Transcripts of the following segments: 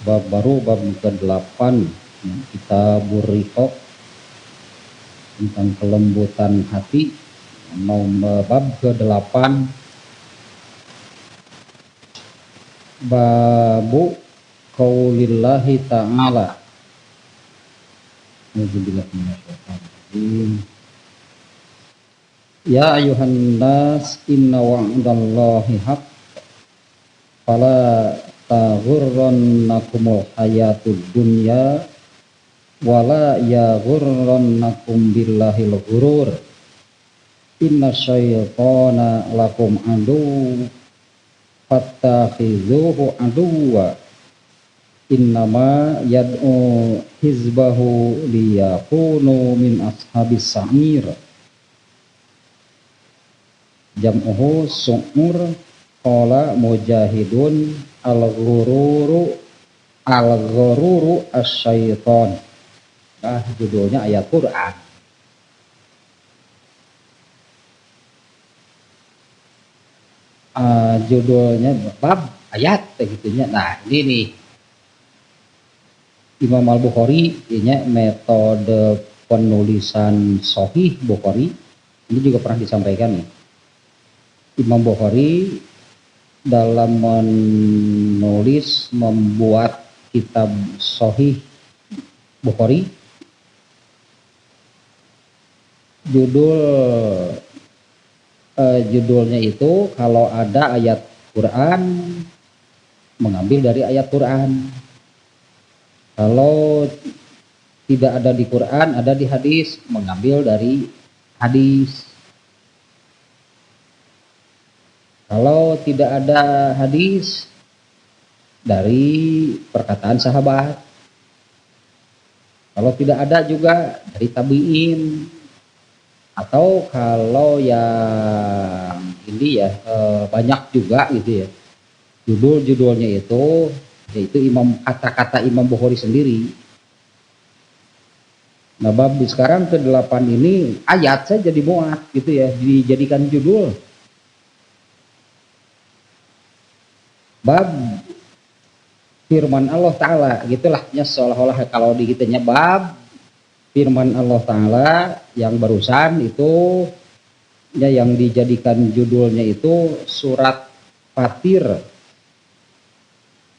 Bab baru, bab ke-8, kita buriko tentang kelembutan hati. Bab ke-8, babu qaulillahi ta'ala. Ya ayuhan nas inna wa'dallahi haq fala taghurrannakumul hayatud dunya wala yaghurrannakum billahil ghurur inna syaitana lakum adu fattakhidhuhu aduwa innama yad'u hizbahu liyakunu min ashabis sa'ir jam'uhu su'ur. Qala mujahidun al-ghururu asyaiton. Nah, judulnya ayat Quran. Judulnya bab ayat begitunya. Nah, ini nih Imam Al-Bukhari, ini metode penulisan Sahih Bukhari. Ini juga pernah disampaikan nih. Imam Bukhari dalam membuat kitab Sahih Bukhari, judulnya itu kalau ada ayat Quran mengambil dari ayat Quran, kalau tidak ada di Quran ada di hadis mengambil dari hadis. Kalau tidak ada hadis dari perkataan sahabat. Kalau tidak ada juga dari tabi'in. Atau kalau yang ini ya banyak juga gitu ya. Judul-judulnya itu yaitu kata-kata Imam Bukhari sendiri. Nah, bab sekarang ke-8 ini ayat saja dimuat gitu ya, dijadikan judul. Bab firman Allah Ta'ala, gitulah ya, seolah-olah kalau digitunya bab firman Allah Ta'ala yang barusan itu ya, yang dijadikan judulnya itu surat Fatir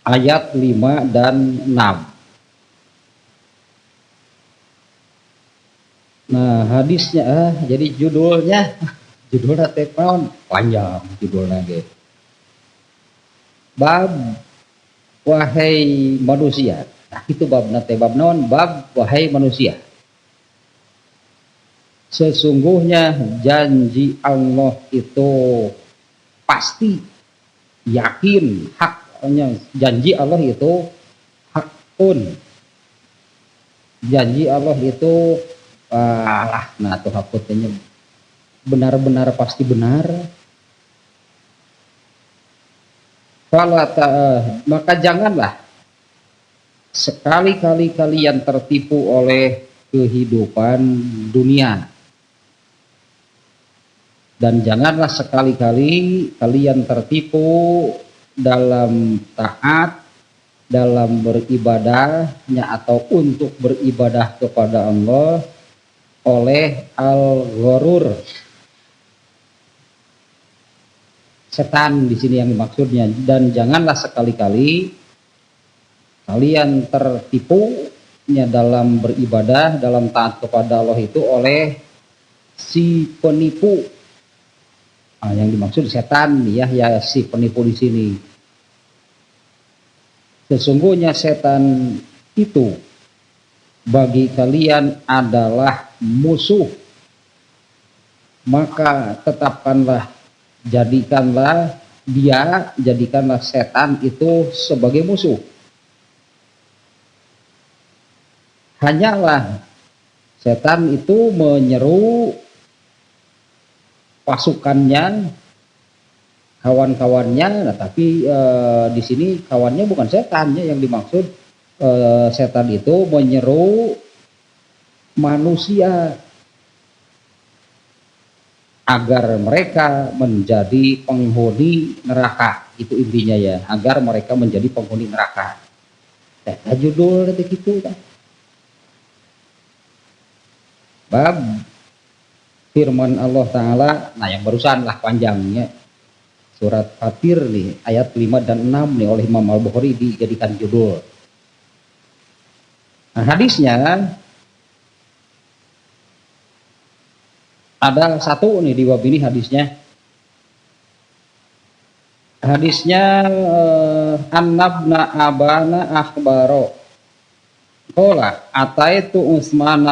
ayat 5 dan 6. Nah, hadisnya jadi judulnya panjang judulnya gitu. Bab wahai manusia. Nah, itu bab nate bab naon? Bab wahai manusia. Sesungguhnya janji Allah itu pasti, yakin, haknya. Janji Allah itu hakun. Janji Allah itu nah tuh hakutnya benar-benar pasti benar. Maka janganlah sekali-kali kalian tertipu oleh kehidupan dunia, dan janganlah sekali-kali kalian tertipu dalam taat, dalam beribadahnya atau untuk beribadah kepada Allah oleh al-ghurur, setan di sini yang maksudnya. Dan janganlah sekali-kali kalian tertipunya dalam beribadah, dalam taat kepada Allah itu oleh si penipu. Yang dimaksud setan ya si penipu di sini. Sesungguhnya setan itu bagi kalian adalah musuh, maka jadikanlah setan itu sebagai musuh. Hanyalah setan itu menyeru pasukannya, kawan-kawannya. Nah, tapi di sini kawannya bukan setannya yang dimaksud. Setan itu menyeru manusia agar mereka menjadi penghuni neraka. Itu intinya ya, agar mereka menjadi penghuni neraka. judul teh kitu tah. Bab firman Allah Ta'ala, nah yang barusan lah panjangnya, surat Fatir nih, ayat 5 dan 6 nih oleh Imam Al-Bukhari dijadikan judul. Nah hadisnya, ada satu nih di bab ini hadisnya. Hadisnya An-Nabna Abana Akhbaro Kola ataitu Usman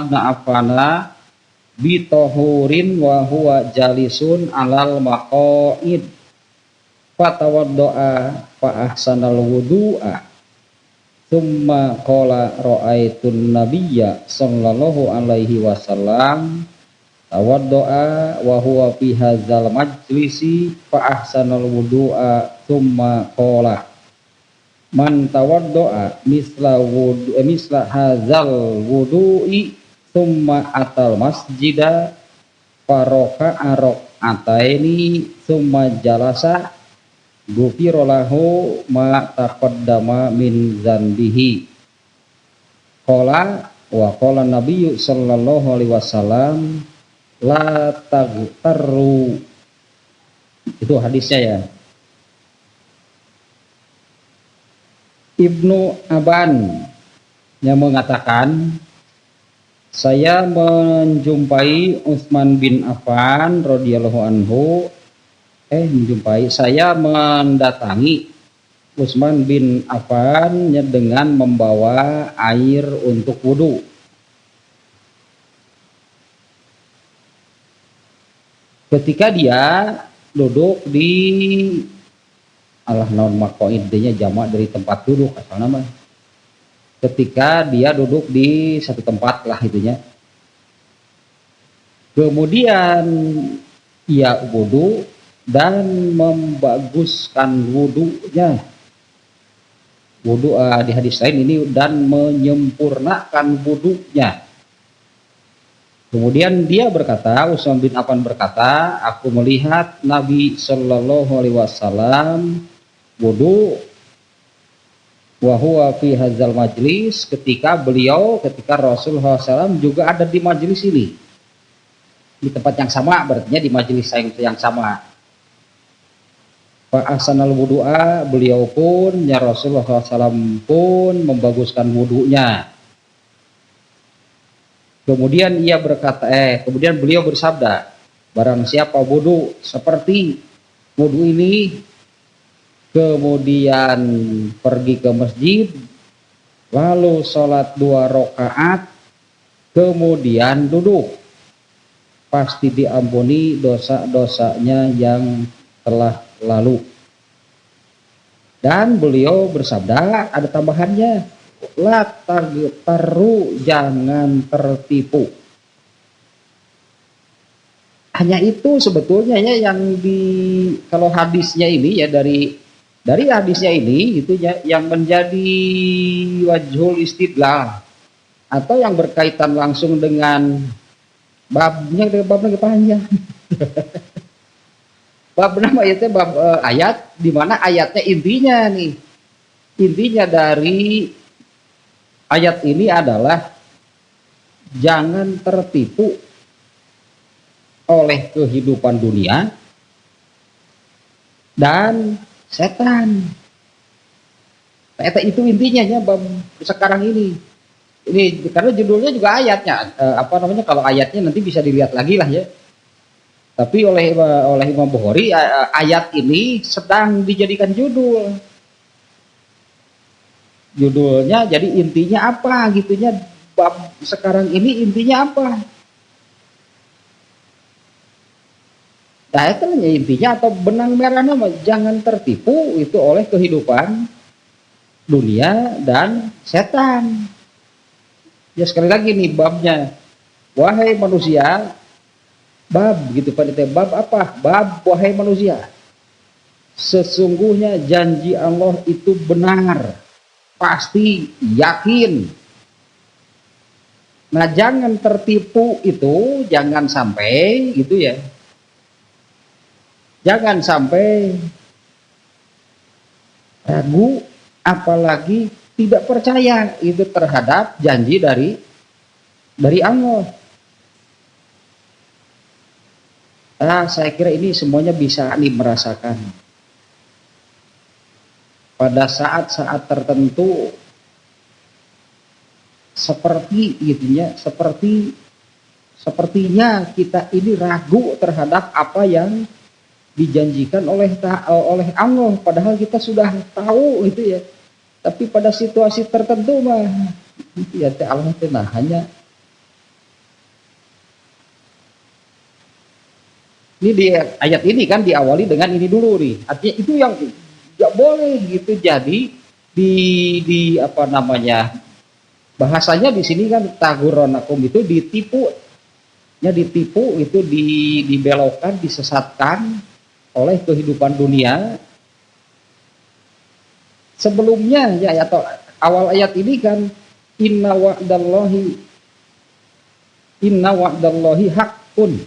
bin Affana bitohurin wa huwa jalisun alal maqaid fatawaddoa fa ahsanal wudu'a thumma qala ra'aitun nabiyya sallallahu alaihi wasallam tawaddoa wa huwa fi hadzal majlisi fa ahsanal wudu'a thumma qala man tawaddoa misla hadzal wudu'i thumma atal masjida faroka arok ataini thumma jalasa gufiro lahu ma taqaddama min zanbihi. Qala wa qala nabiyyu sallallahu alaihi wasallam la tagtaru. Itu hadisnya ya. Ibnu Aban yang mengatakan, saya menjumpai Utsman bin Affan radhiyallahu anhu, saya mendatangi Utsman bin Affan dengan membawa air untuk wudhu. Ketika dia duduk di non makoidnya jamak dari tempat duduk asal nama. Ketika dia duduk di satu tempat lah itunya. Kemudian ia wudhu dan membaguskan wudhunya. Wudhu di hadis lain ini dan menyempurnakan wudhunya. Kemudian dia berkata, Utsman bin Affan berkata, aku melihat Nabi Shallallahu Alaihi Wasallam wudhu wa huwa fi hadzal majlis, ketika Rasulullah SAW juga ada di majlis ini, di tempat yang sama, berarti di majlis yang sama. Fa ahsanal wudu'a, beliau pun ya Rasulullah SAW pun membaguskan wudhunya. Kemudian kemudian beliau bersabda, barang siapa wudhu seperti wudhu ini, kemudian pergi ke masjid, lalu sholat 2 rakaat, kemudian duduk, pasti diampuni dosa-dosanya yang telah lalu. Dan beliau bersabda, ada tambahannya, la tagtaru, jangan tertipu. Hanya itu sebetulnya ya yang kalau hadisnya ini ya dari hadisnya ini itu ya yang menjadi wajhul istidlal atau yang berkaitan langsung dengan babnya panjang. Bab nama ayatnya bab ayat di mana ayatnya intinya dari ayat ini adalah jangan tertipu oleh kehidupan dunia dan setan. Itu intinya ya bab sekarang ini. Ini karena judulnya juga ayatnya kalau ayatnya nanti bisa dilihat lagi lah ya. Tapi oleh Imam Bukhari ayat ini sedang dijadikan judul. Judulnya jadi intinya apa gitunya, bab sekarang ini intinya apa? Nah itu intinya atau benang merah nama jangan tertipu itu oleh kehidupan dunia dan setan. Ya sekali lagi nih babnya, wahai manusia, bab gitu pada bab apa? Bab wahai manusia, sesungguhnya janji Allah itu benar, pasti, yakin. Nah jangan tertipu itu, jangan sampai gitu ya. Jangan sampai ragu apalagi tidak percaya itu terhadap janji dari Allah. Saya kira ini semuanya bisa nih merasakan pada saat-saat tertentu seperti gitunya, sepertinya kita ini ragu terhadap apa yang dijanjikan oleh Allah, padahal kita sudah tahu itu ya. Tapi pada situasi tertentu mah ya Allah tenang hanya ini di ayat ini kan diawali dengan ini dulu nih. Artinya itu yang nggak boleh gitu. Jadi di apa namanya, bahasanya di sini kan taguronakum itu ditipu itu dibelokkan, disesatkan oleh kehidupan dunia. Sebelumnya ya atau awal ayat ini kan inna wa'dallahi haqqun.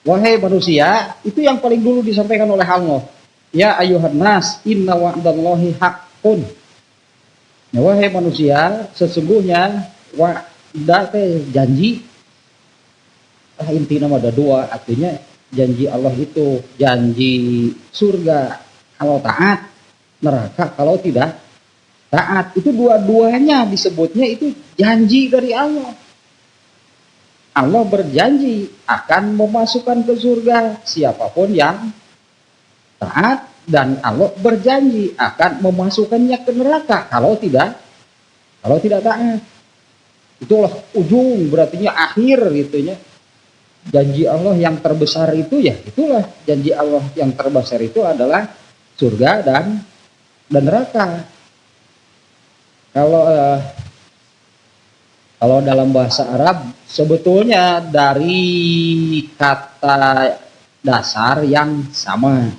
Wahai manusia, itu yang paling dulu disampaikan oleh Allah. Ya ayuhan nas, inna wa'dallahi haqqun. Ya, wahai manusia, sesungguhnya wa'da janji. Intinya ada dua, artinya janji Allah itu janji surga kalau taat, neraka kalau tidak taat. Itu dua-duanya disebutnya itu janji dari Allah. Allah berjanji akan memasukkan ke surga siapapun yang taat, dan Allah berjanji akan memasukkannya ke neraka kalau tidak taat. Itulah ujung, berarti akhir gitunya. Janji Allah yang terbesar itu ya itulah janji Allah yang terbesar itu adalah surga dan neraka. Kalau dalam bahasa Arab sebetulnya dari kata dasar yang sama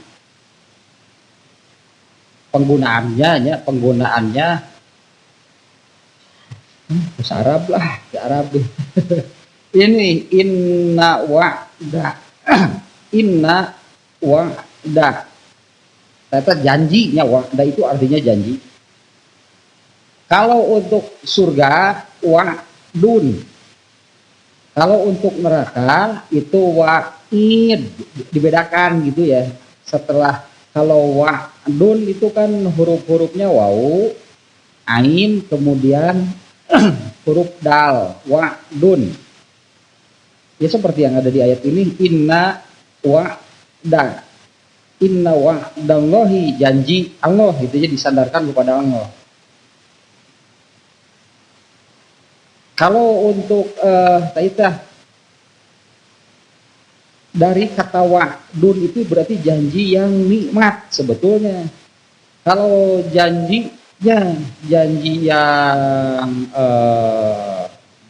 penggunaannya bahasa Arab lah, bahasa Arab ini inna wa'da ternyata janjinya, wa'da itu artinya janji. Kalau untuk surga wa'dun, kalau untuk neraka itu wa'id, dibedakan gitu ya. Setelah kalau wa'dun itu kan huruf-hurufnya wawu, ain, kemudian huruf dal, wa'dun. Ya seperti yang ada di ayat ini, inna wa'dallahi, janji Allah, itu ya disandarkan kepada Allah. Kalau untuk dari kata wa'dun itu berarti janji yang nikmat sebetulnya. Kalau janji yang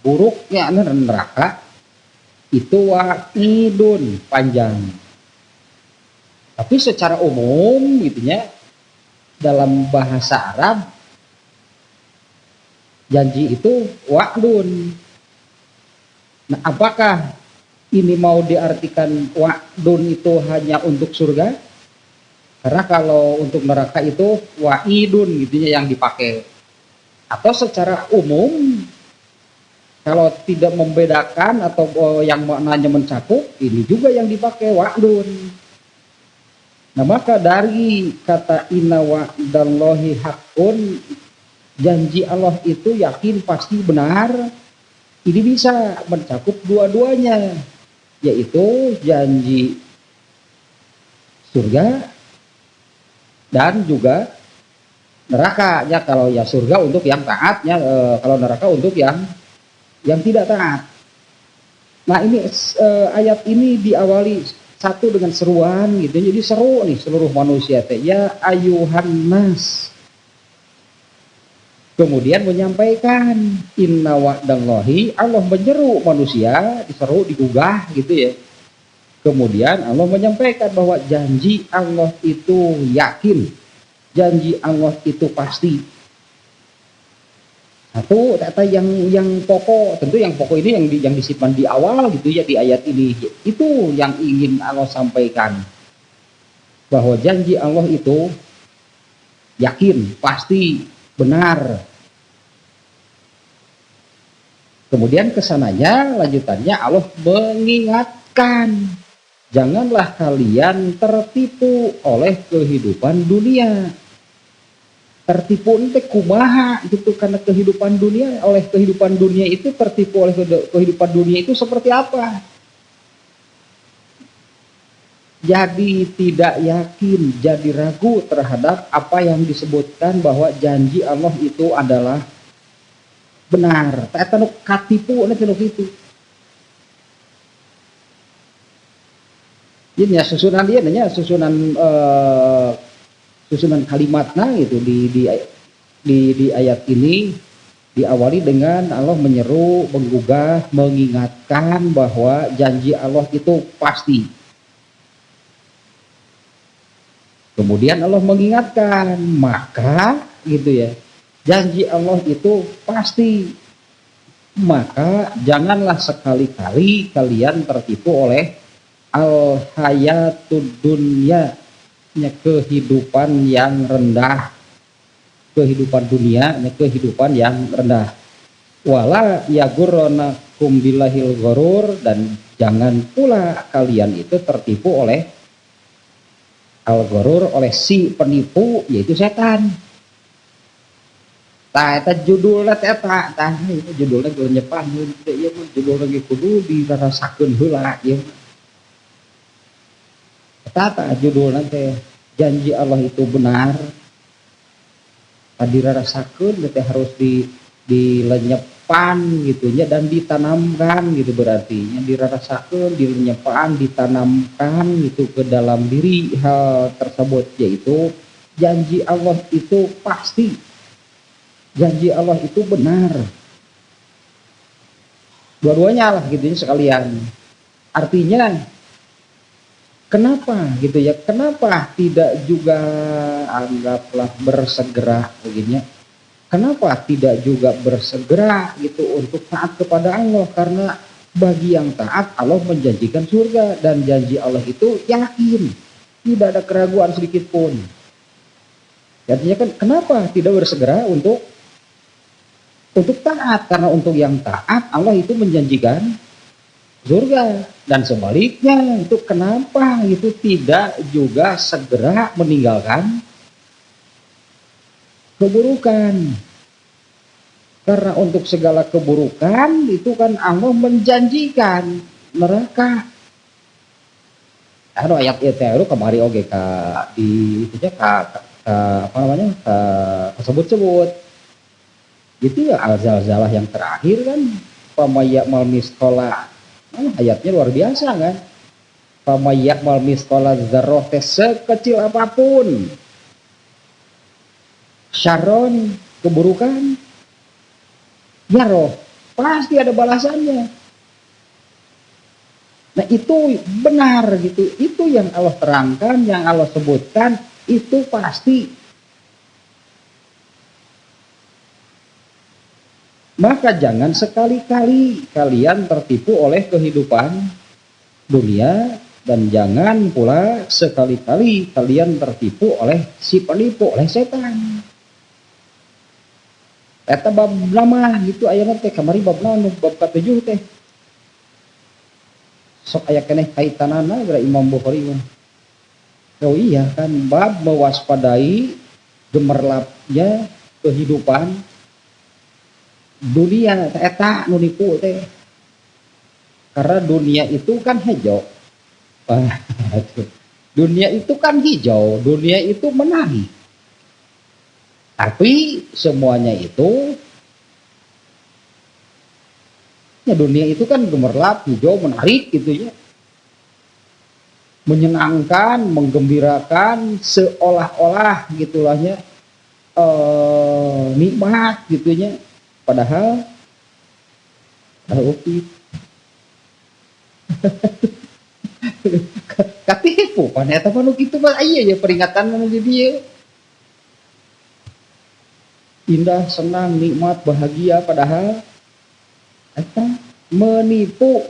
buruknya neraka itu wa'idun, panjang. Tapi secara umum gitunya dalam bahasa Arab janji itu wa'dun. Nah, apakah ini mau diartikan wa'dun itu hanya untuk surga? Karena kalau untuk neraka itu wa'idun gitunya yang dipakai. Atau secara umum kalau tidak membedakan atau yang maknanya mencakup, ini juga yang dipakai wa'dun. Nah, maka dari kata inna wa'dallahi haqqun, janji Allah itu yakin pasti benar, ini bisa mencakup dua-duanya, yaitu janji surga dan juga neraka. Ya kalau ya surga untuk yang taat, ya kalau neraka untuk yang tidak taat. Nah ini ayat ini diawali satu dengan seruan gitu, jadi seru nih seluruh manusia teh, ya ayuhan nas. Kemudian menyampaikan inna wa'dallahi, Allah menyeru manusia, diseru, digugah gitu ya. Kemudian Allah menyampaikan bahwa janji Allah itu yakin, janji Allah itu pasti. Satu kata yang pokok, tentu yang pokok ini yang disimpan di awal gitu ya di ayat ini, itu yang ingin Allah sampaikan. bahwa janji Allah itu yakin, pasti, benar. Kemudian kesananya, lanjutannya Allah mengingatkan, janganlah kalian tertipu oleh kehidupan dunia. Tertipu ente kumaha gitu, karena kehidupan dunia, oleh kehidupan dunia itu, tertipu oleh kehidupan dunia itu seperti apa? Jadi tidak yakin, jadi ragu terhadap apa yang disebutkan bahwa janji Allah itu adalah benar. Eta nu katipu anu itu. Jadi ya susunan dia nanya susunan kalimatnya itu di ayat ini diawali dengan Allah menyeru, menggugah, mengingatkan bahwa janji Allah itu pasti. Kemudian Allah mengingatkan, maka gitu ya, janji Allah itu pasti, maka janganlah sekali-kali kalian tertipu oleh al-hayatud dunya, kehidupan yang rendah, kehidupan dunia, kehidupan yang rendah. Wala yagurronakum billahil ghurur, dan jangan pula kalian itu tertipu oleh al-ghurur, oleh si penipu, yaitu setan. Eta judulnya eta itu judulnya geus nyepan ieu mah judulna ge kudu dirasakeun heula ieu. Eta judulna teh janji Allah itu benar. Dirasakeun teh harus dilenyepan gitu nya, dan ditanamkan gitu, berarti nya dirasakeun, dilenyepan, ditanamkan gitu ke dalam diri hal tersebut, yaitu janji Allah itu pasti, janji Allah itu benar, dua-duanya lah gitu sekalian. Artinya kenapa gitu ya, kenapa tidak juga anggaplah bersegera begini, kenapa tidak juga bersegera gitu untuk taat kepada Allah, karena bagi yang taat Allah menjanjikan surga, dan janji Allah itu yakin, tidak ada keraguan sedikit pun. Artinya kan kenapa tidak bersegera untuk taat, karena untuk yang taat Allah itu menjanjikan surga, dan sebaliknya itu kenapa itu tidak juga segera meninggalkan keburukan, karena untuk segala keburukan itu kan Allah menjanjikan neraka. Anu ayat itu kemari oge ka di itunya ka apa namanya sebut-sebut gitu ya, al-zalzalah yang terakhir kan, pamaya mal miskola. Ayatnya luar biasa kan, pamayak mal miskola zarroh teh sekecil apapun syaron keburukan, ya roh pasti ada balasannya. Nah itu benar gitu, itu yang Allah terangkan, yang Allah sebutkan itu pasti. Maka jangan sekali-kali kalian tertipu oleh kehidupan dunia, dan jangan pula sekali-kali kalian tertipu oleh si penipu, oleh setan. Eta bab nama gitu ayeuna teh kamari bab naon, bab ka-7 teh. Sok aya keneh kaitanana gara Imam Bukhari mah. Oh iya kan, bab mewaspadai gemerlapnya kehidupan dunia eta nu nipu teh, karena dunia itu kan hijau. Dunia itu kan hijau, dunia itu menarik, tapi semuanya itu ya, dunia itu kan gemerlap, hijau, menarik gitu ya, menyenangkan, menggembirakan, seolah-olah gitulahnya nikmat gitunya. Padahal ukit katipu pan eta mah nu kitu mah aya ya peringatan nu di dieu. Indah, senang, nikmat, bahagia, padahal eta menipu.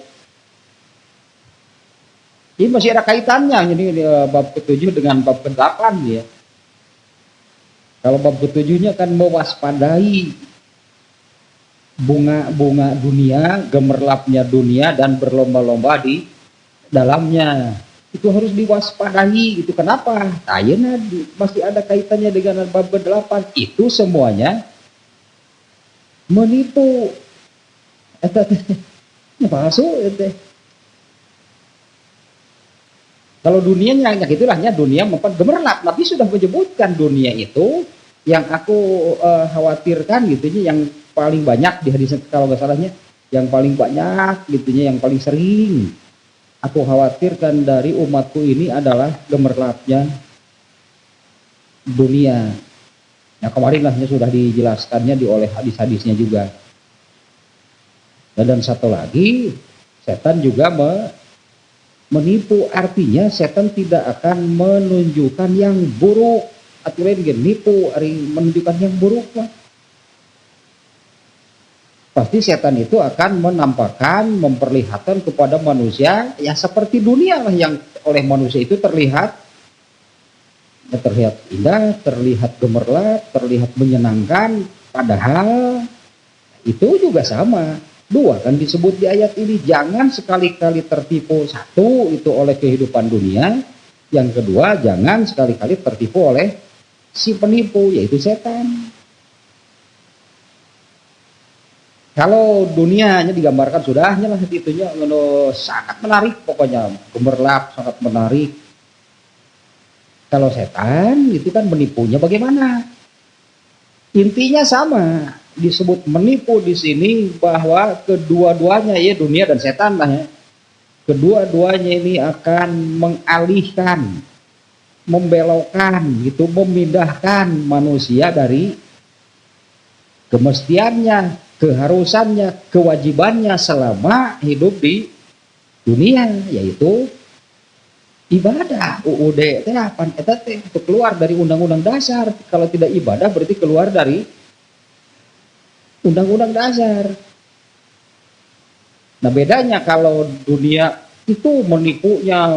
Ini masih ada kaitannya, jadi bab ke-7 dengan bab ke-8 ya. Kalau bab ke-7-nya kan mewaspadai bunga-bunga dunia, gemerlapnya dunia dan berlomba-lomba di dalamnya. Itu harus diwaspadai gitu. Kenapa? Tayana masih ada kaitannya dengan bab ke-8. Itu semuanya menipu. Eta palsu eta. Kalau dunianya gitulahnya dunia memang gemerlap, Nabi sudah menyebutkan dunia itu yang aku khawatirkan gitunya yang paling banyak di hadis kalau nggak salahnya yang paling banyak gitunya yang paling sering aku khawatirkan dari umatku ini adalah gemerlapnya dunia. Nah kemarin lahnya sudah dijelaskannya oleh hadis-hadisnya juga. Dan satu lagi setan juga menipu, artinya setan tidak akan menunjukkan yang buruk atau lain nipu menunjukkan yang buruk lah. Pasti setan itu akan menampakkan, memperlihatkan kepada manusia ya seperti dunia lah yang oleh manusia itu terlihat indah, terlihat gemerlap, terlihat menyenangkan, padahal itu juga sama. Dua kan disebut di ayat ini, jangan sekali-kali tertipu. Satu itu oleh kehidupan dunia, yang kedua jangan sekali-kali tertipu oleh si penipu yaitu setan. Kalau dunianya digambarkan sudahnya lah itunya sangat menarik, pokoknya gemerlap sangat menarik. Kalau setan itu kan menipunya bagaimana? Intinya sama, disebut menipu di sini bahwa kedua-duanya ya dunia dan setan lah ya. Kedua-duanya ini akan mengalihkan, membelokkan gitu, memindahkan manusia dari kemestiannya, keharusannya, kewajibannya selama hidup di dunia, yaitu ibadah. UUD itu apa? Itu keluar dari undang-undang dasar. Kalau tidak ibadah berarti keluar dari undang-undang dasar. Nah bedanya kalau dunia itu menipunya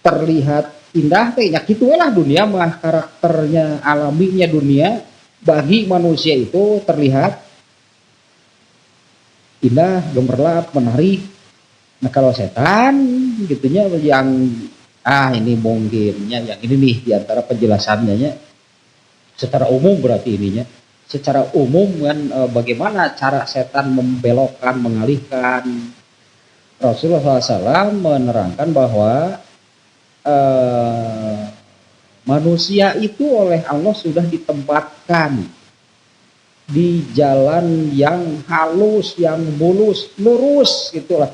terlihat indah, ya gitulah dunia mah karakternya alaminya dunia bagi manusia itu terlihat indah, gemerlap, menarik. Nah kalau setan gitunya yang ini mungkinnya yang ini nih diantara penjelasannya secara umum berarti ininya secara umum kan bagaimana cara setan membelokkan, mengalihkan. Rasulullah SAW menerangkan bahwa manusia itu oleh Allah sudah ditempatkan di jalan yang halus, yang mulus, lurus gitulah.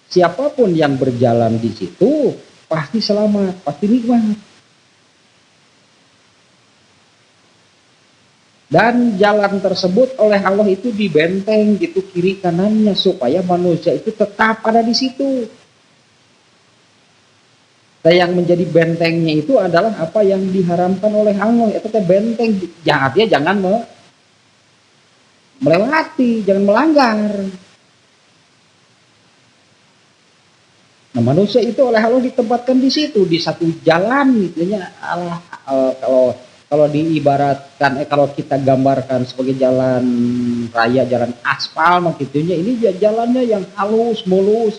Siapapun yang berjalan di situ pasti selamat, pasti nikmat. Dan jalan tersebut oleh Allah itu dibenteng gitu kiri kanannya supaya manusia itu tetap ada di situ. Dan yang menjadi bentengnya itu adalah apa yang diharamkan oleh Allah. Itu benteng, artinya jangan melewati, jangan melanggar. Nah, manusia itu oleh Allah ditempatkan di situ, di satu jalan gitunya. Kalau diibaratkan kalau kita gambarkan sebagai jalan raya, jalan aspal makitunya, ini jalannya yang halus, mulus.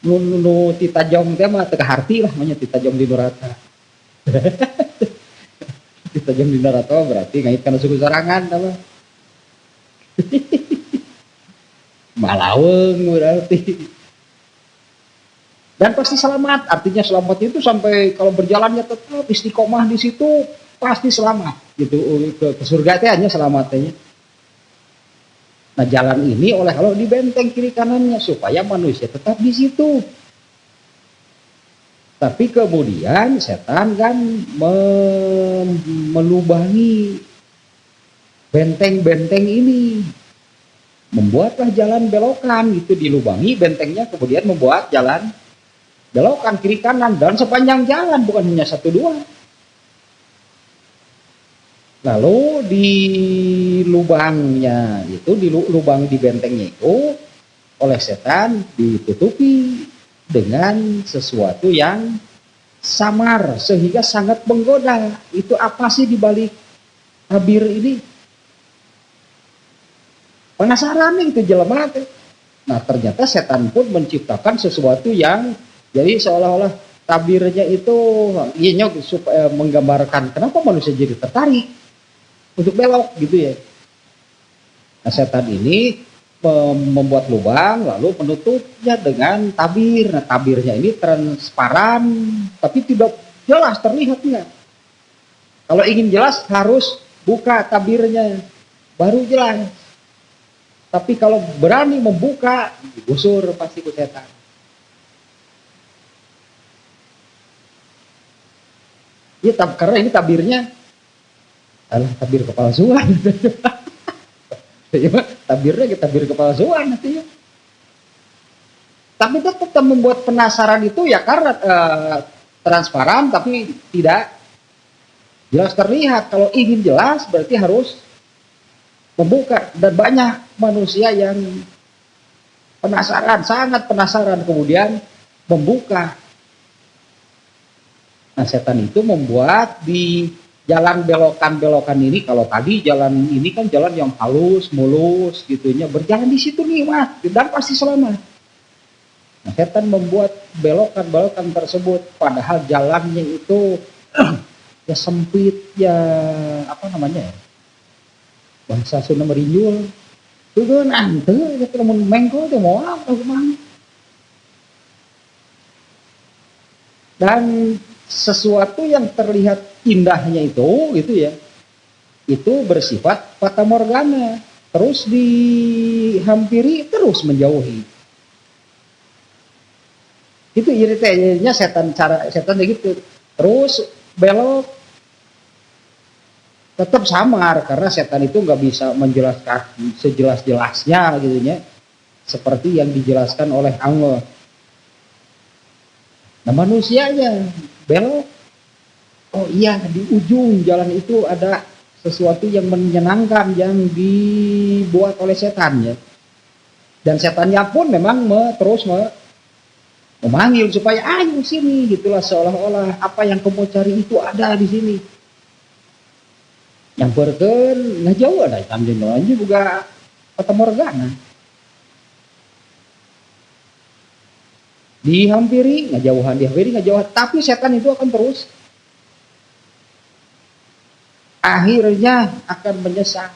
Nu titajong teh mah teu kaharti lah namanya titajong di neraka. Titajong di neraka berarti ngait kana suku sorangan apa? Malaweung berarti. Dan pasti selamat, artinya selamat itu sampai kalau berjalannya tetap istiqomah di situ pasti selamat gitu ke surga teh hanya selamatnya. Nah jalan ini oleh Allah dibenteng kiri kanannya supaya manusia tetap di situ. Tapi kemudian setan kan melubangi benteng-benteng ini, membuatlah jalan belokan gitu, dilubangi bentengnya, kemudian membuat jalan belokan kiri kanan dan sepanjang jalan, bukan hanya satu dua. Lalu di lubang di bentengnya itu oleh setan ditutupi dengan sesuatu yang samar sehingga sangat menggoda. Itu apa sih di balik tabir ini? Penasaran nih itu jelema. Nah ternyata setan pun menciptakan sesuatu yang jadi seolah-olah tabirnya itu iya supaya menggambarkan kenapa manusia jadi tertarik untuk belok gitu ya. Nah setan ini membuat lubang lalu menutupnya dengan tabir. Nah tabirnya ini transparan tapi tidak jelas terlihatnya. Kalau ingin jelas harus buka tabirnya baru jelas. Tapi kalau berani membuka, digusur pasti ku setan. Ya, karena ini tabirnya adalah tabir kepalsuan. Tabirnya tabir kepalsuan nantinya. Tapi tetap membuat penasaran itu ya karena transparan tapi tidak jelas terlihat. Kalau ingin jelas berarti harus membuka, dan banyak manusia yang penasaran, sangat penasaran kemudian membuka. Nah setan itu membuat di jalan belokan-belokan ini, kalau tadi jalan ini kan jalan yang halus, mulus gitunya, berjalan di situ nih mas, dan pasti selamat. Nah setan membuat belokan-belokan tersebut, padahal jalannya itu ya sempit, ya apa namanya ya, bahasa Sunda merinjul tuh kan ante kita mau mengko teh mau apa gimana. Dan sesuatu yang terlihat indahnya itu gitu ya, itu bersifat fata morgana, terus dihampiri terus menjauhi. Itu iritanya setan, cara setan gitu terus belok tetap samar karena setan itu nggak bisa menjelaskan sejelas-jelasnya gitu ya, seperti yang dijelaskan oleh Allah. Nah manusianya belok, oh iya di ujung jalan itu ada sesuatu yang menyenangkan yang dibuat oleh setan ya, dan setannya pun memang terus memanggil supaya ayo sini gitulah, seolah-olah apa yang kamu cari itu ada di sini. Yang berken nggak jauh ada tamjin aja juga fata morgana, dihampiri nggak jauhan, dihampiri nggak jauhan, tapi setan itu akan terus akhirnya akan menyesal.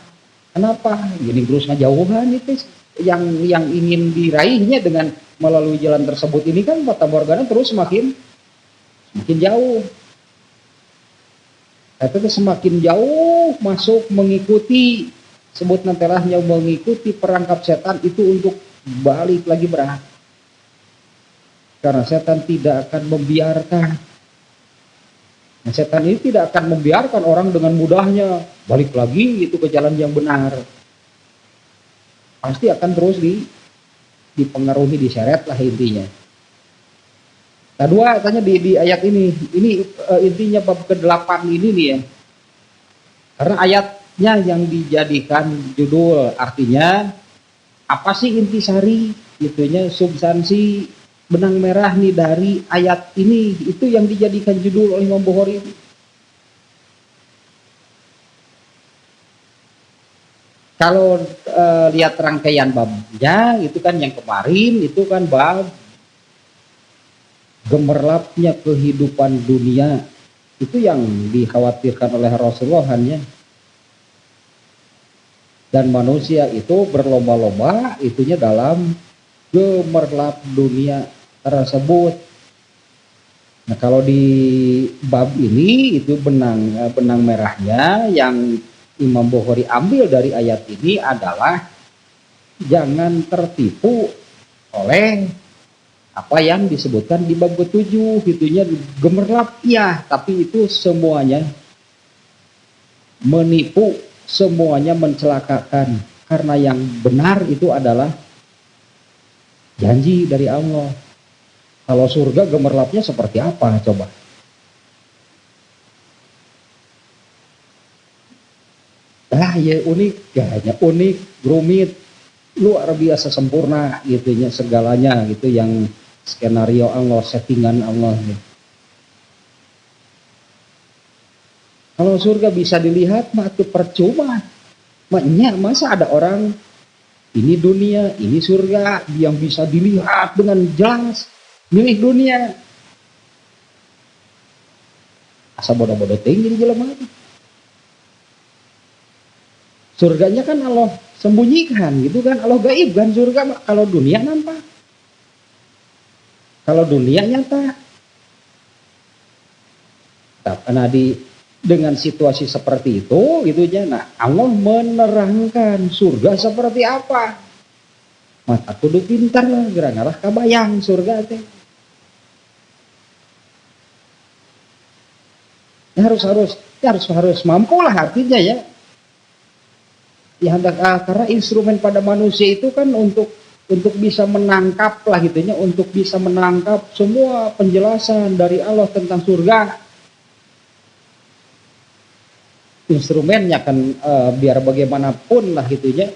Kenapa gini terus nggak jauhan? Itu yang ingin diraihnya dengan melalui jalan tersebut ini kan fata morgana terus semakin jauh. Itu semakin jauh masuk mengikuti, sebut nantelahnya mengikuti perangkap setan itu untuk balik lagi berat. Karena setan tidak akan membiarkan. Nah, setan ini tidak akan membiarkan orang dengan mudahnya balik lagi itu ke jalan yang benar. Pasti akan terus dipengaruhi, diseret lah intinya. Nah dua tanya di ayat ini intinya bab ke-8 ini nih ya. Karena ayatnya yang dijadikan judul, artinya apa sih intisari itunya, substansi benang merah nih dari ayat ini, itu yang dijadikan judul oleh Imam Bukhari. Kalau lihat rangkaian babnya itu kan yang kemarin itu kan bab gemerlapnya kehidupan dunia, itu yang dikhawatirkan oleh Rasulullah hanya, dan manusia itu berlomba-lomba itunya dalam gemerlap dunia tersebut. Nah kalau di bab ini itu benang merahnya yang Imam Bukhari ambil dari ayat ini adalah jangan tertipu oleh apa yang disebutkan di bab ke-7 gitunya, gemerlap ya, tapi itu semuanya menipu, semuanya mencelakakan, karena yang benar itu adalah janji dari Allah. Kalau surga gemerlapnya seperti apa coba? Ya unik, ya unik, rumit, luar biasa sempurna gitunya segalanya gitu, yang skenario Allah, settingan Allah gitu. Kalau surga bisa dilihat mah itu percuma. Maknya masa ada orang ini dunia, ini surga yang bisa dilihat dengan jelas, milih dunia. Asa bodoh-bodoh tinggi jelema. Surganya kan Allah sembunyikan gitu kan, Allah gaib kan surga. Kalau dunia nampak, kalau dunia nyata. Karena dengan situasi seperti itu gitu ya, nah Allah menerangkan surga seperti apa. Mata kudu pintar lah, gerangalah kabayang surga teh. Ya, harus mampu lah artinya ya. Ya karena instrumen pada manusia itu kan untuk bisa menangkap lah gitunya, untuk bisa menangkap semua penjelasan dari Allah tentang surga. Instrumennya kan biar bagaimanapun lah gitunya,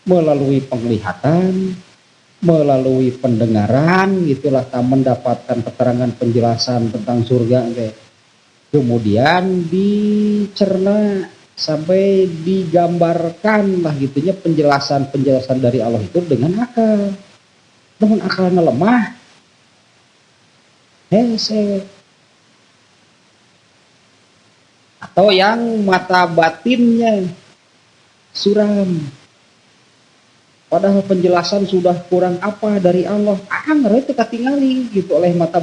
melalui penglihatan, melalui pendengaran gitulah, mendapatkan keterangan penjelasan tentang surga. Kemudian dicerna sampai digambarkan lah gitunya penjelasan dari Allah itu dengan akal. Dengan akalnya lemah, hese. Atau yang mata batinnya suram. Padahal penjelasan sudah kurang apa dari Allah. Ngeri itu ketinggali gitu oleh mata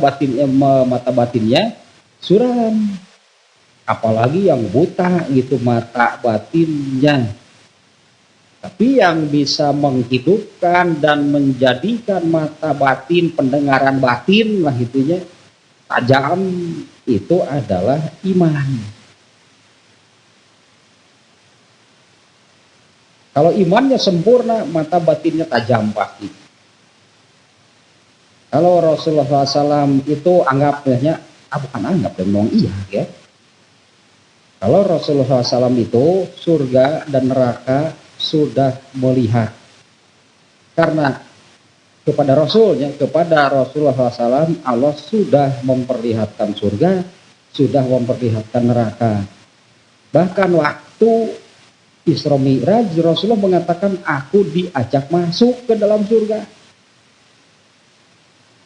batinnya suram. Apalagi yang buta gitu mata batinnya. Tapi yang bisa menghidupkan dan menjadikan mata batin, pendengaran batin lah gitunya tajam, itu adalah iman. Kalau imannya sempurna, mata batinnya tajam pasti. Kalau Rasulullah SAW itu anggapnya, bukan anggap, memang iya ya. Kalau Rasulullah SAW itu surga dan neraka sudah melihat. Karena kepada Rasulnya, kepada Rasulullah SAW, Allah sudah memperlihatkan surga, sudah memperlihatkan neraka. Bahkan waktu Isra Mi'raj, Rasulullah mengatakan, aku diajak masuk ke dalam surga.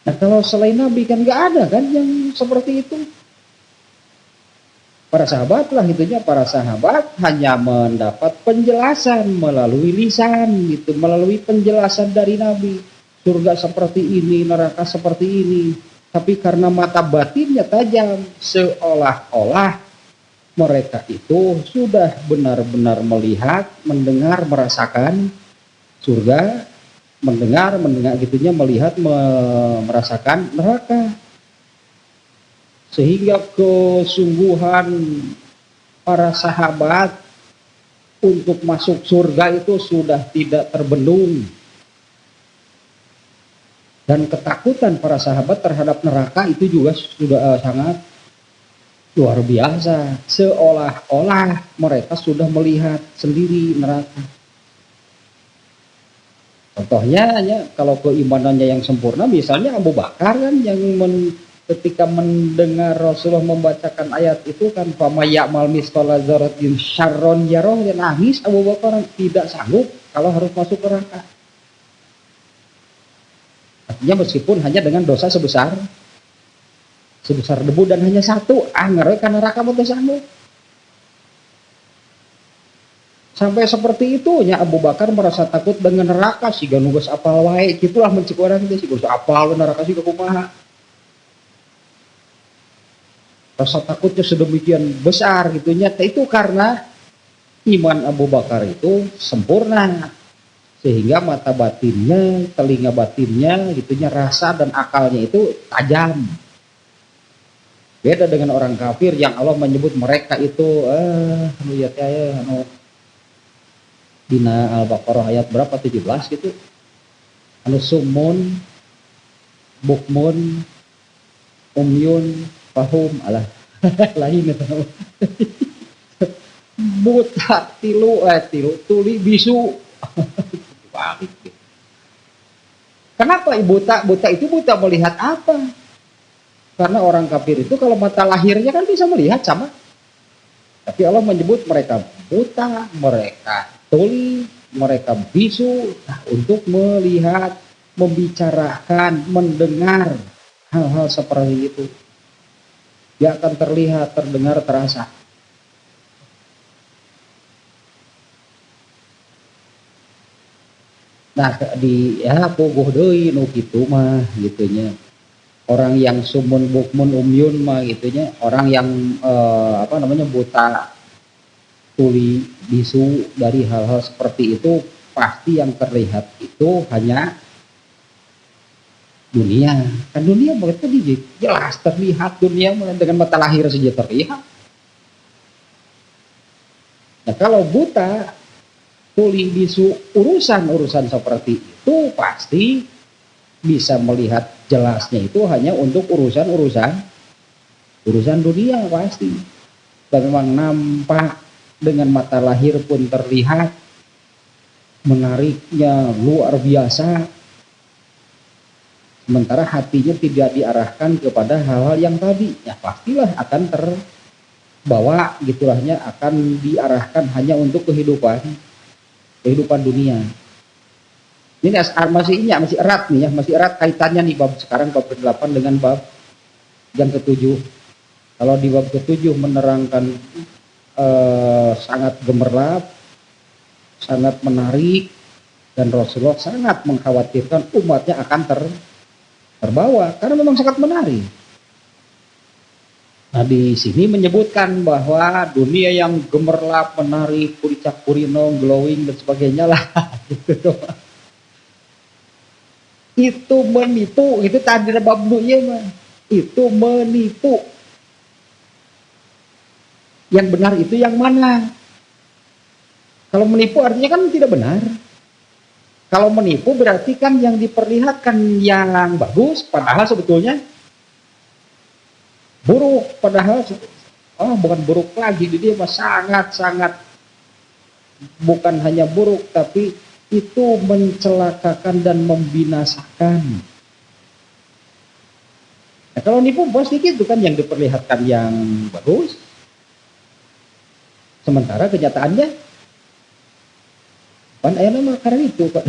Nah kalau selain Nabi kan gak ada kan yang seperti itu. Para sahabat lah itunya, para sahabat hanya mendapat penjelasan melalui lisan gitu, melalui penjelasan dari Nabi. Surga seperti ini, neraka seperti ini. Tapi karena mata batinnya tajam, seolah-olah mereka itu sudah benar-benar melihat, mendengar, merasakan surga, mendengar gitunya, melihat, merasakan neraka. Sehingga kesungguhan para sahabat untuk masuk surga itu sudah tidak terbendung. Dan ketakutan para sahabat terhadap neraka itu juga sudah sangat luar biasa. Seolah-olah mereka sudah melihat sendiri neraka. Contohnya ya, kalau keimanannya yang sempurna, misalnya Abu Bakar kan yang ketika mendengar Rasulullah membacakan ayat itu kan, fama ya'mal misqala dzarratin syarron yarah, dia nangis. Abu Bakar tidak sanggup kalau harus masuk neraka. Artinya meskipun hanya dengan dosa sebesar debu dan hanya satu, ngeri kan neraka mau sanggup. Sampai seperti itunya Abu Bakar merasa takut dengan neraka, sih gak nunggu apal wae gitulah mencik orang itu, sih gak apal neraka sih kumaha. Rasa takutnya sedemikian besar gitunya, itu karena iman Abu Bakar itu sempurna, sehingga mata batinnya, telinga batinnya gitunya, rasa dan akalnya itu tajam. Beda dengan orang kafir yang Allah menyebut mereka itu lihat ya dina Al-Baqarah ayat berapa, 17 gitu, sumun, bukmun, umyun, fahum, alah lain itu buta, tilu tuli bisu balik. Kenapa buta? Buta itu buta melihat apa? Karena orang kafir itu kalau mata lahirnya kan bisa melihat sama. Tapi Allah menyebut mereka buta, mereka tuli, mereka bisu untuk melihat, membicarakan, mendengar hal-hal seperti itu. Dia akan terlihat, terdengar, terasa. Nah di ya puguh deui nu kitu mah gitunya. Orang yang sumun bukmun umyun mah gitunya, orang yang buta, tuli, bisu dari hal-hal seperti itu, pasti yang terlihat itu hanya dunia. Kan dunia mereka jelas terlihat, dunia dengan mata lahir saja terlihat. Nah kalau buta, tuli, bisu, urusan seperti itu pasti bisa melihat jelasnya itu hanya untuk urusan dunia pasti. Dan memang nampak dengan mata lahir pun terlihat menariknya luar biasa, sementara hatinya tidak diarahkan kepada hal-hal yang tadi, ya pastilah akan terbawa gitulahnya, akan diarahkan hanya untuk kehidupan dunia. Ini masih erat nih ya, masih erat kaitannya nih bab sekarang, bab ke-8 dengan bab yang ke-7. Kalau di bab ke-7 menerangkan sangat gemerlap, sangat menarik, dan Rasulullah sangat mengkhawatirkan umatnya akan terbawa karena memang sangat menarik. Nah di sini menyebutkan bahwa dunia yang gemerlap, menarik, kuricak kurino, glowing dan sebagainya lah gitu. Itu menipu, itu tadi bab dunia mah. Itu menipu. Yang benar itu yang mana? Kalau menipu artinya kan tidak benar. Kalau menipu berarti kan yang diperlihatkan yang bagus, padahal sebetulnya buruk, padahal bukan buruk lagi, dia mah sangat bukan hanya buruk, tapi itu mencelakakan dan membinasakan. Nah, kalau nipu pasti gitu kan, yang diperlihatkan yang bagus, sementara kenyataannya kan ayana mah karena itu Pak.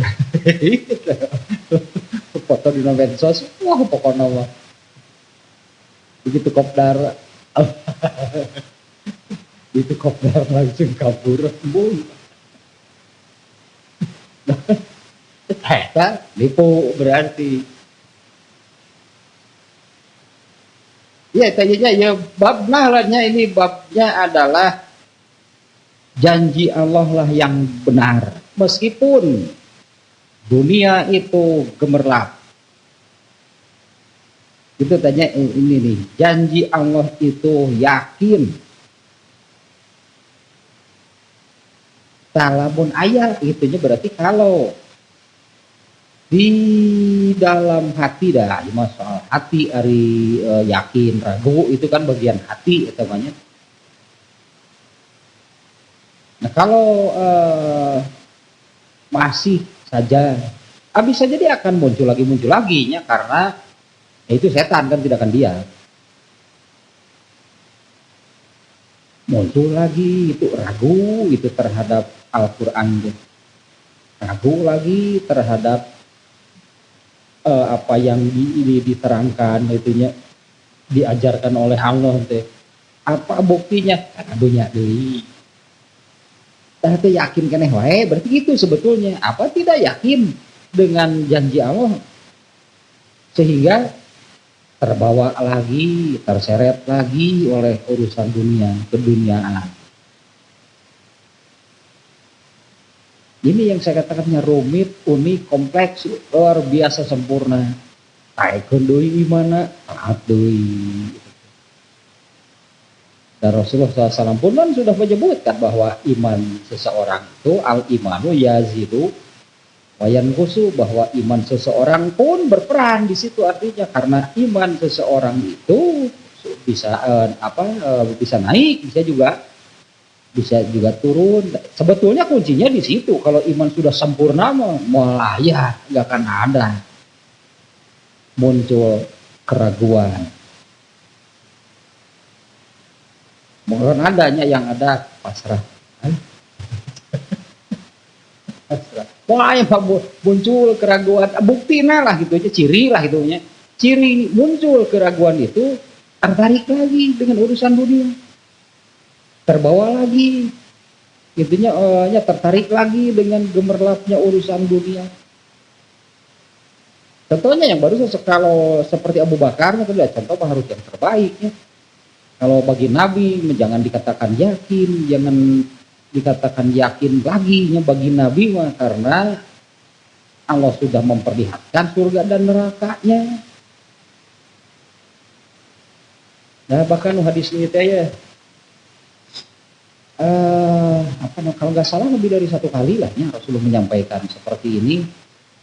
Foto di medsos, wah pokoknya mah begitu kopdar itu kopdar langsung kabur boy. Eta nipu berarti ya, tadinya ya bab nahlanya, ini babnya adalah janji Allah lah yang benar meskipun dunia itu gemerlap. Itu tanya ini nih, janji Allah itu yakin. Salamun ayat itunya berarti kalau di dalam hati dah, soal hati ari yakin, ragu itu kan bagian hati namanya. Nah kalau masih saja, bisa jadi akan muncul lagi nya, karena itu setan kan tidak akan diam. Muncul lagi itu ragu itu terhadap Al-Quran, ragu lagi terhadap apa yang diterangkan itunya, diajarkan oleh Allah teh. Apa buktinya? Kadunya deui. Tah teh yakin keneh wae, berarti gitu sebetulnya. Apa tidak yakin dengan janji Allah sehingga terbawa lagi, terseret lagi oleh urusan dunia, keduniaan. Ini yang saya katakannya rumit, unik, kompleks, luar biasa sempurna. Taekeun deui imana, taat deui. Dan Rasulullah SAW pun kan sudah menyebutkan bahwa iman seseorang itu al-imanu yazidu wayan kusu, bahwa iman seseorang pun berperan di situ, artinya karena iman seseorang itu bisa bisa naik, bisa juga turun. Sebetulnya kuncinya di situ. Kalau iman sudah sempurna malah ya nggak akan ada muncul keraguan. Mohon adanya yang ada pasrah. Pasrah. Wah, yang muncul keraguan, buktinya lah gitu aja, ciri lah gitu nya. Ciri muncul keraguan itu tertarik lagi dengan urusan dunia. Terbawa lagi. Intinya tertarik lagi dengan gemerlapnya urusan dunia. Contohnya yang baru kalau seperti Abu Bakar itu adalah contoh harus yang terbaik ya. Kalau bagi Nabi jangan dikatakan yakin, jangan dikatakan yakin lagi ya bagi Nabi mah, karena Allah sudah memperlihatkan surga dan nerakanya. Nah bahkan hadis ini ya kalau nggak salah lebih dari satu kali lah ya Rasulullah menyampaikan seperti ini.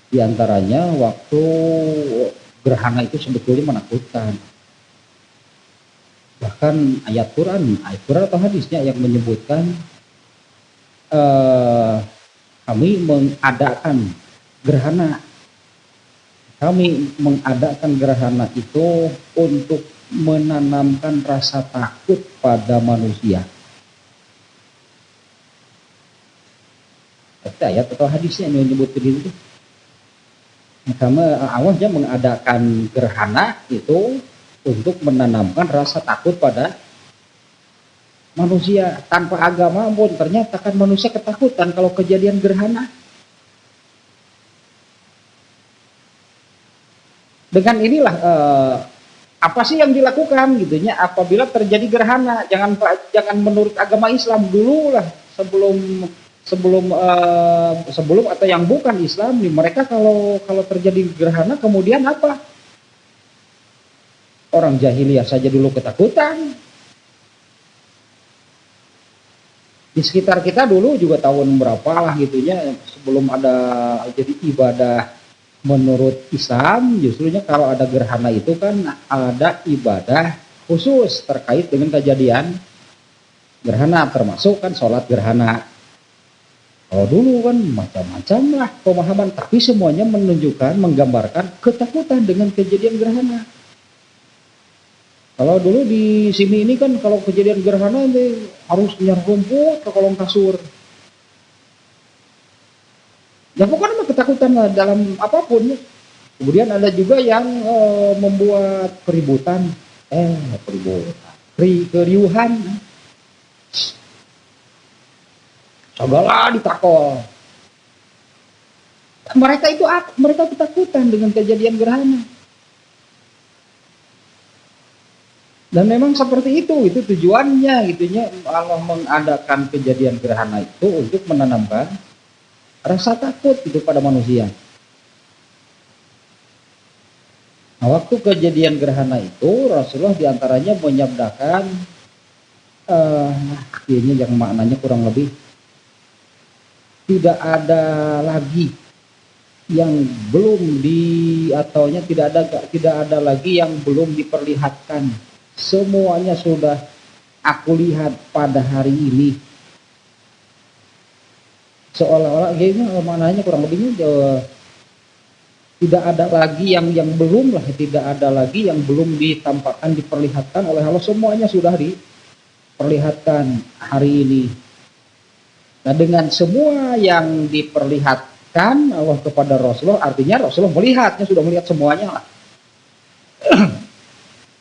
Di antaranya waktu gerhana itu sebetulnya menakutkan. Bahkan ayat Quran atau hadisnya yang menyebutkan kami mengadakan gerhana. Kami mengadakan gerhana itu untuk menanamkan rasa takut pada manusia. Ayat atau hadisnya yang menyebutkan itu. Kami awalnya mengadakan gerhana itu untuk menanamkan rasa takut pada manusia. Tanpa agama pun ternyata kan manusia ketakutan kalau kejadian gerhana. Dengan inilah apa sih yang dilakukan gitunya apabila terjadi gerhana. Jangan menurut agama Islam dulu lah sebelum atau yang bukan Islam nih, mereka kalau terjadi gerhana kemudian apa? Orang jahiliyah saja dulu ketakutan. Di sekitar kita dulu juga tahun berapa lah gitunya sebelum ada jadi ibadah menurut Islam, justrunya kalau ada gerhana itu kan ada ibadah khusus terkait dengan kejadian gerhana, termasuk kan sholat gerhana. Kalau dulu kan macam-macam lah pemahaman, tapi semuanya menunjukkan, menggambarkan ketakutan dengan kejadian gerhana. Kalau dulu di sini ini kan kalau kejadian gerhana ini harus nyari rumput ke kolong kasur. Ya pokoknya ketakutan lah dalam apapun. Kemudian ada juga yang membuat keributan, keriuhan. Segala ditakol. Mereka ketakutan dengan kejadian gerhana. Dan memang seperti itu tujuannya gitunya Allah mengadakan kejadian gerhana itu untuk menanamkan rasa takut itu pada manusia. Nah, waktu kejadian gerhana itu Rasulullah diantaranya menyabdakan ini yang maknanya kurang lebih tidak ada lagi yang belum tidak ada lagi yang belum diperlihatkan. Semuanya sudah aku lihat pada hari ini. Seolah-olah gini maknanya kurang lebihnya tidak ada lagi yang belum lah, tidak ada lagi yang belum ditampakkan, diperlihatkan oleh Allah. Semuanya sudah diperlihatkan hari ini. Nah dengan semua yang diperlihatkan Allah kepada Rasulullah, artinya Rasulullah melihatnya, sudah melihat semuanya lah.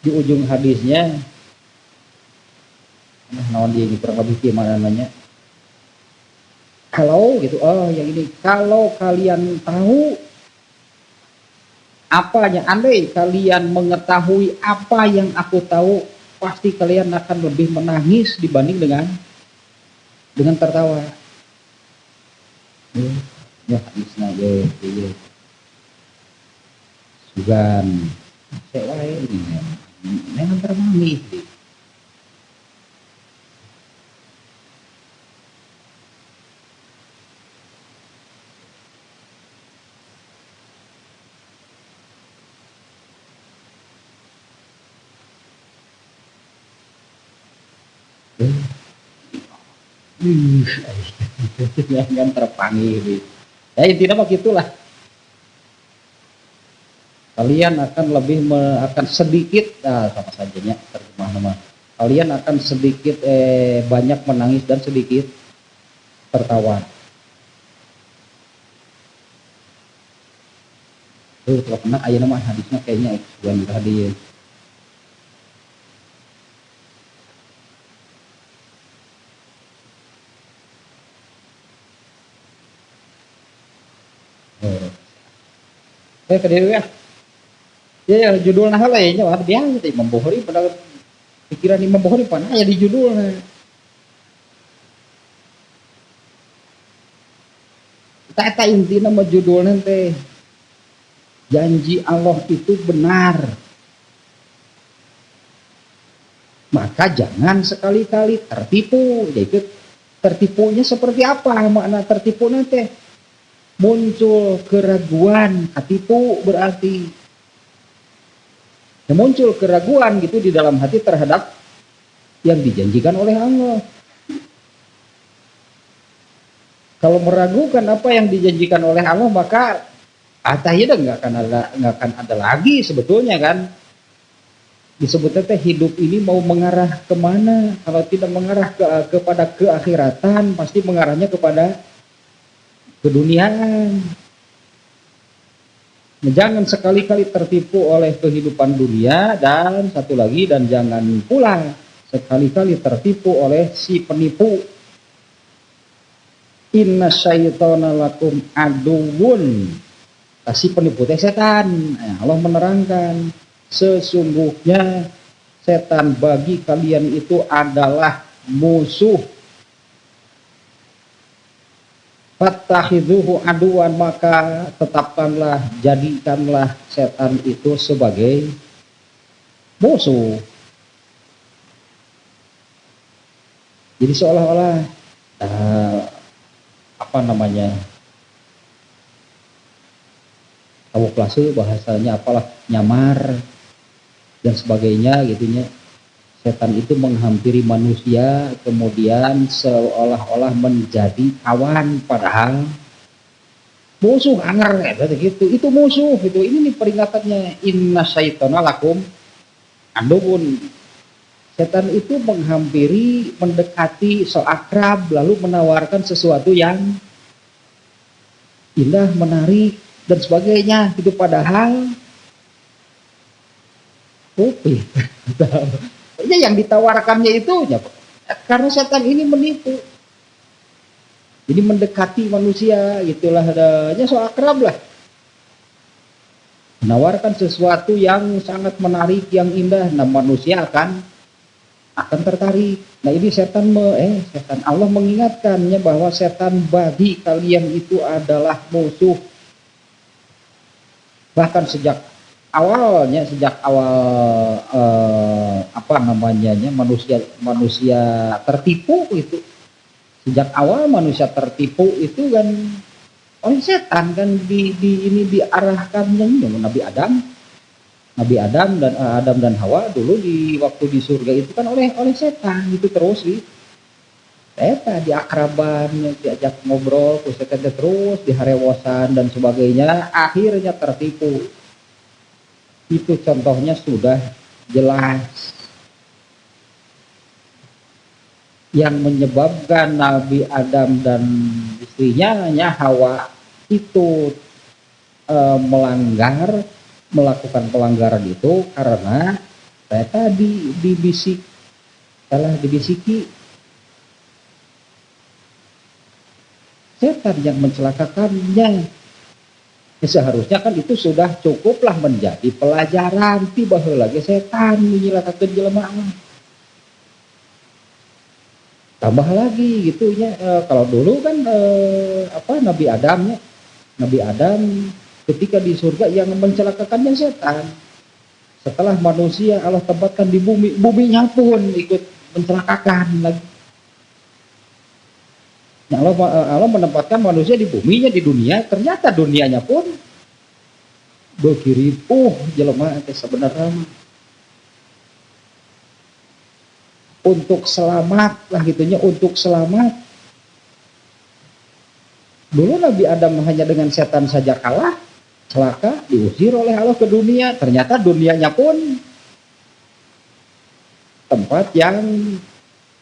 Di ujung hadisnya, naon dia kurang lebih gimana namanya? Kalau gitu, yang ini, kalau kalian tahu apanya, andai kalian mengetahui apa yang aku tahu, pasti kalian akan lebih menangis dibanding dengan tertawa. Ya hadisnya ya. Sugan saya ini memang termami. Jangan terpanggil. Ya intinya mah gitulah. Kalian akan akan sedikit, sama sajanya terjemah nama. Kalian akan sedikit banyak menangis dan sedikit tertawa. Kalau pernah ayat nama hadisnya kayaknya bukan hadis. Ke diri ya. Ya judul nah lainnya wah biasa teh membohori pada pikiran Imam Bukhari pan aya di judulna. Eta intina mah judulna teh janji Allah itu benar. Maka jangan sekali-kali tertipu. Jadi tertipunya seperti apa? Makna tertipu nanti muncul keraguan, ketipu berarti muncul keraguan gitu di dalam hati terhadap yang dijanjikan oleh Allah. Kalau meragukan apa yang dijanjikan oleh Allah, maka atahnya nggak akan ada lagi sebetulnya kan. Disebutnya teh hidup ini mau mengarah kemana? Kalau tidak mengarah kepada keakhiratan, pasti mengarahnya kepada keduniaan. Jangan sekali-kali tertipu oleh kehidupan dunia, dan satu lagi, dan jangan pula sekali-kali tertipu oleh si penipu. Inna syaitana lakum aduwun. Si penipu teh setan. Allah menerangkan, sesungguhnya setan bagi kalian itu adalah musuh. Fattakhidhuhu aduwan, maka tetapkanlah, jadikanlah setan itu sebagai musuh. Jadi seolah-olah kamuflase bahasanya apalah, nyamar dan sebagainya gitunya. Setan itu menghampiri manusia, kemudian seolah-olah menjadi kawan, padahal musuh, anger gitu. Itu musuh itu. Ini nih peringatannya, inna syaitana lakum aduwwun. Setan itu menghampiri, mendekati, seakrab, lalu menawarkan sesuatu yang indah, menarik dan sebagainya. Itu padahal yang ditawarkannya itu karena setan ini menipu. Jadi mendekati manusia, itulah adanya so akrab lah. Menawarkan sesuatu yang sangat menarik, yang indah, nah manusia akan tertarik. Nah ini setan Allah mengingatkannya bahwa setan bagi kalian itu adalah musuh. Bahkan sejak awal manusia tertipu itu. Sejak awal manusia tertipu itu kan oleh setan kan, diarahkannya Nabi Adam dan Hawa dulu di waktu di surga itu kan oleh setan itu terus diakraban, diajak ngobrol, terus diharewosan dan sebagainya, akhirnya tertipu. Itu contohnya sudah jelas. Yang menyebabkan Nabi Adam dan istrinya Hawa itu melakukan pelanggaran itu karena mereka dibisiki setan yang mencelakakannya. Seharusnya kan itu sudah cukuplah menjadi pelajaran, tiba lagi setan menyelakakan jelema. Tambah lagi gitu ya, kalau dulu kan Nabi Adam ketika di surga yang mencelakakannya setan. Setelah manusia Allah tempatkan di buminya pun ikut mencelakakan lagi. Ya Allah menempatkan manusia di buminya, di dunia, ternyata dunianya pun berkiripuh jelema teh sebenarnya. Untuk selamat lah gitunya, untuk selamat. Dulu Nabi Adam hanya dengan setan saja kalah, celaka, diusir oleh Allah ke dunia. Ternyata dunianya pun tempat yang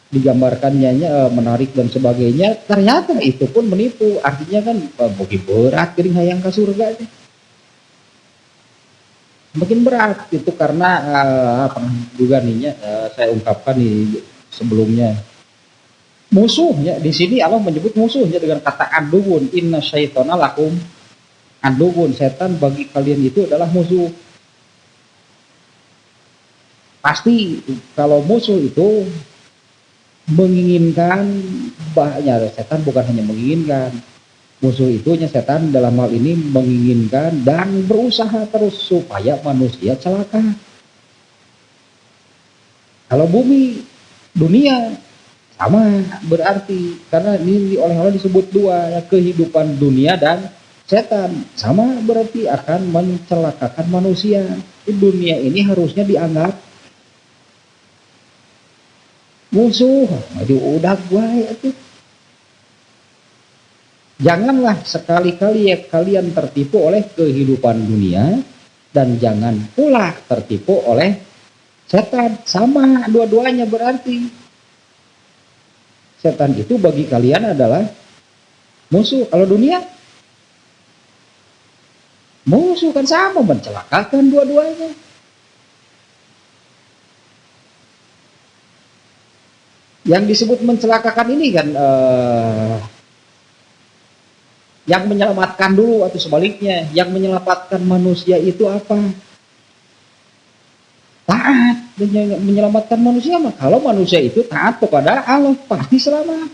digambarkannya menarik dan sebagainya. Ternyata itu pun menipu. Artinya kan bagi berat gering hayang ke surga. Makin berat itu karena pernah juga nih saya ungkapkan nih sebelumnya. Musuhnya di sini Allah menyebut musuhnya dengan kata aduun, inna syaitana lakum aduun, setan bagi kalian itu adalah musuh. Pasti kalau musuh itu menginginkan, bahaya setan bukan hanya menginginkan, musuh itunya setan dalam hal ini menginginkan dan berusaha terus supaya manusia celaka. Kalau bumi, dunia sama berarti, karena ini oleh Allah disebut dua ya, kehidupan dunia dan setan sama berarti akan mencelakakan manusia. Di dunia ini harusnya dianggap musuh, udah gua itu. Janganlah sekali-kali ya kalian tertipu oleh kehidupan dunia, dan jangan pula tertipu oleh setan. Sama dua-duanya berarti. Setan itu bagi kalian adalah musuh. Kalau dunia, musuh kan sama, mencelakakan dua-duanya. Yang disebut mencelakakan ini kan yang menyelamatkan dulu atau sebaliknya. Yang menyelamatkan manusia itu apa? Taat. Menyelamatkan manusia mah kalau manusia itu taat kepada Allah pasti selamat.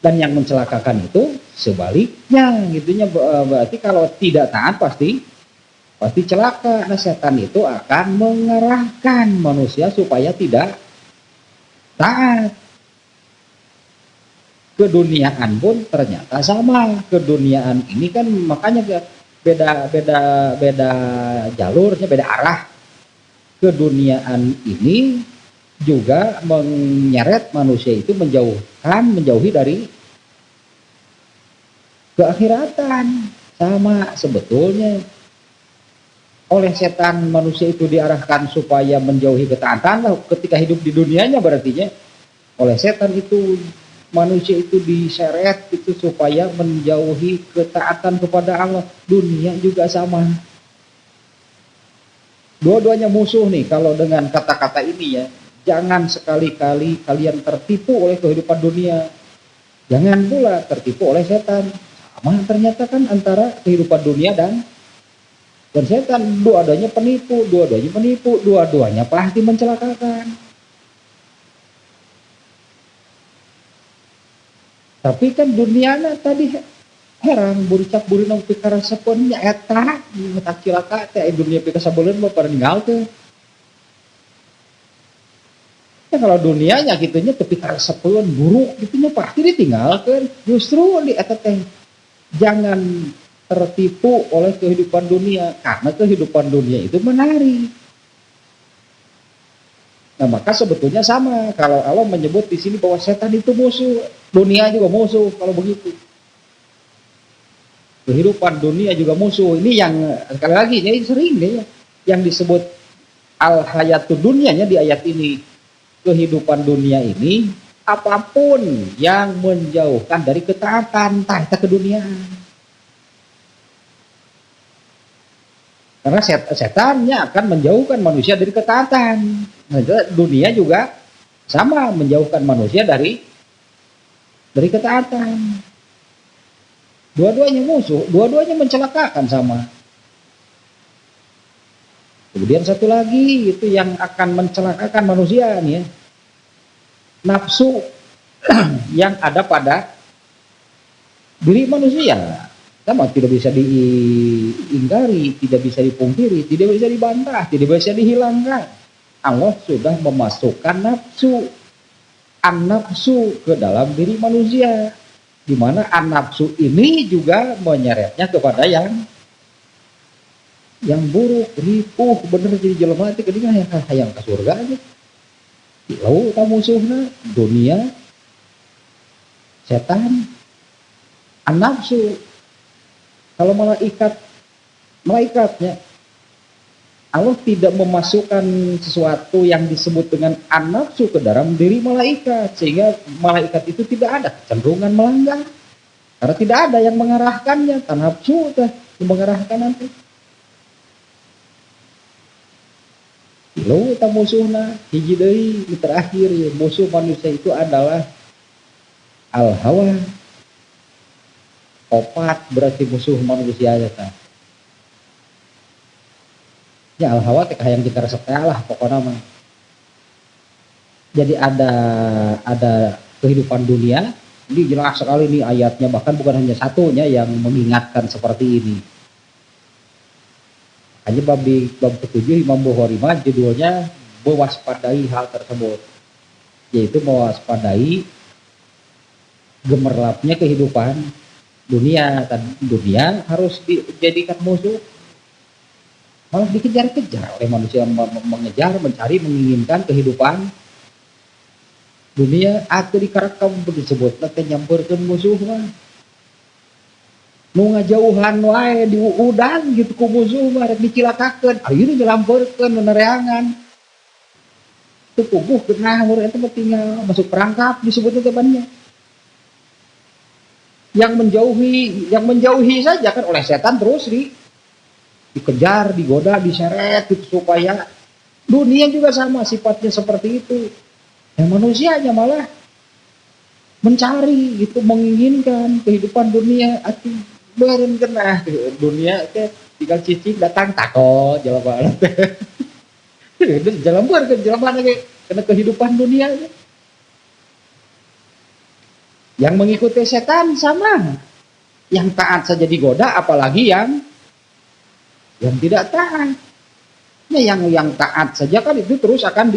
Dan yang mencelakakan itu sebaliknya, gitunya berarti kalau tidak taat pasti celaka. Nah, setan itu akan mengarahkan manusia supaya tidak taat. Keduniaan pun ternyata sama. Keduniaan ini kan makanya beda jalurnya, beda arah. Keduniaan ini juga menyeret manusia itu menjauhi dari keakhiratan. Sama sebetulnya oleh setan manusia itu diarahkan supaya menjauhi ketaatan. Ketika hidup di dunianya berarti oleh setan itu manusia itu diseret itu supaya menjauhi ketaatan kepada Allah. Dunia juga sama. Dua-duanya musuh nih kalau dengan kata-kata ini ya. Jangan sekali-kali kalian tertipu oleh kehidupan dunia. Jangan pula tertipu oleh setan. Sama ternyata kan antara kehidupan dunia dan setan. Dua-duanya penipu, dua-duanya pasti mencelakakan. Tapi kan dunia tadi herang buricak burinong pikara seponnya eta tak cilaka teh dunia pika sabeuleuh mah pada ninggal teh. Ya kalau dunianya gitunya tapi karesepeun buruk gitunya pasti ditinggalkeun. Justru di eta teh jangan tertipu oleh kehidupan dunia, karena kehidupan dunia itu menarik. Nah, maka sebetulnya sama kalau Allah menyebut di sini bahwa setan itu musuh, dunia juga musuh kalau begitu. Kehidupan dunia juga musuh. Ini yang sekali lagi ini sering deh yang disebut al hayatud dunianya di ayat ini. Kehidupan dunia ini apapun yang menjauhkan dari ketaatan, entah ke dunia. Karena setannya akan menjauhkan manusia dari ketaatan. Nah, dunia juga sama menjauhkan manusia dari ketaatan. Dua-duanya musuh, dua-duanya mencelakakan sama. Kemudian satu lagi itu yang akan mencelakakan manusia nih ya. Nafsu yang ada pada diri manusia. Sama tidak bisa diingkari, tidak bisa dipungkiri, tidak bisa dibantah, tidak bisa dihilangkan. Allah sudah memasukkan nafsu, an-nafsu ke dalam diri manusia. Di mana an-nafsu ini juga menyeretnya kepada yang buruk, ripuh, bener jadi jelema teh geuning hayang ka surga aja. Lalu ta musuhna dunia, setan, an-nafsu. Kalau malaikatnya Allah tidak memasukkan sesuatu yang disebut dengan an-nafsu ke dalam diri malaikat, sehingga malaikat itu tidak ada kecenderungan melanggar, karena tidak ada yang mengarahkannya, nafsu yang mengarahkan nanti. Lo kita musuhna hiji deui terakhir ya, musuh manusia itu adalah al hawa. Opat berarti musuh manusia ya kan. Ya al hawa teh yang kita resep lah pokoknya mah. Jadi ada kehidupan dunia, ini jelas sekali nih ayatnya, bahkan bukan hanya satunya yang mengingatkan seperti ini. Hanya bab ketujuh Imam Bukhari mah judulnya mewaspadai hal tersebut, yaitu mewaspadai gemerlapnya kehidupan dunia. Dunia harus dijadikan musuh, malah dikejar-kejar oleh manusia, mengejar, mencari, menginginkan kehidupan dunia. Atau dikarakam disebut nanti nyamperkan musuh mah nu ngajauhan wae di udang gitu ku musuh mah rek dicilakakeun, ayeuna nyelampeurkeun nenereangan teu puguh geunah meureun eta mah tinggal masuk perangkap disebutnya teh banyak. Yang menjauhi saja kan oleh setan terus dikejar, digoda, diseret gitu, supaya dunia juga sama sifatnya seperti itu. Yang manusianya malah mencari gitu, menginginkan kehidupan dunia. Beren kena dunia teh tinggal cicing datang tako jalan jalan kena kehidupan dunia. Yang mengikuti setan sama, yang taat saja digoda, apalagi yang tidak taat. Nah, yang taat saja kan itu terus akan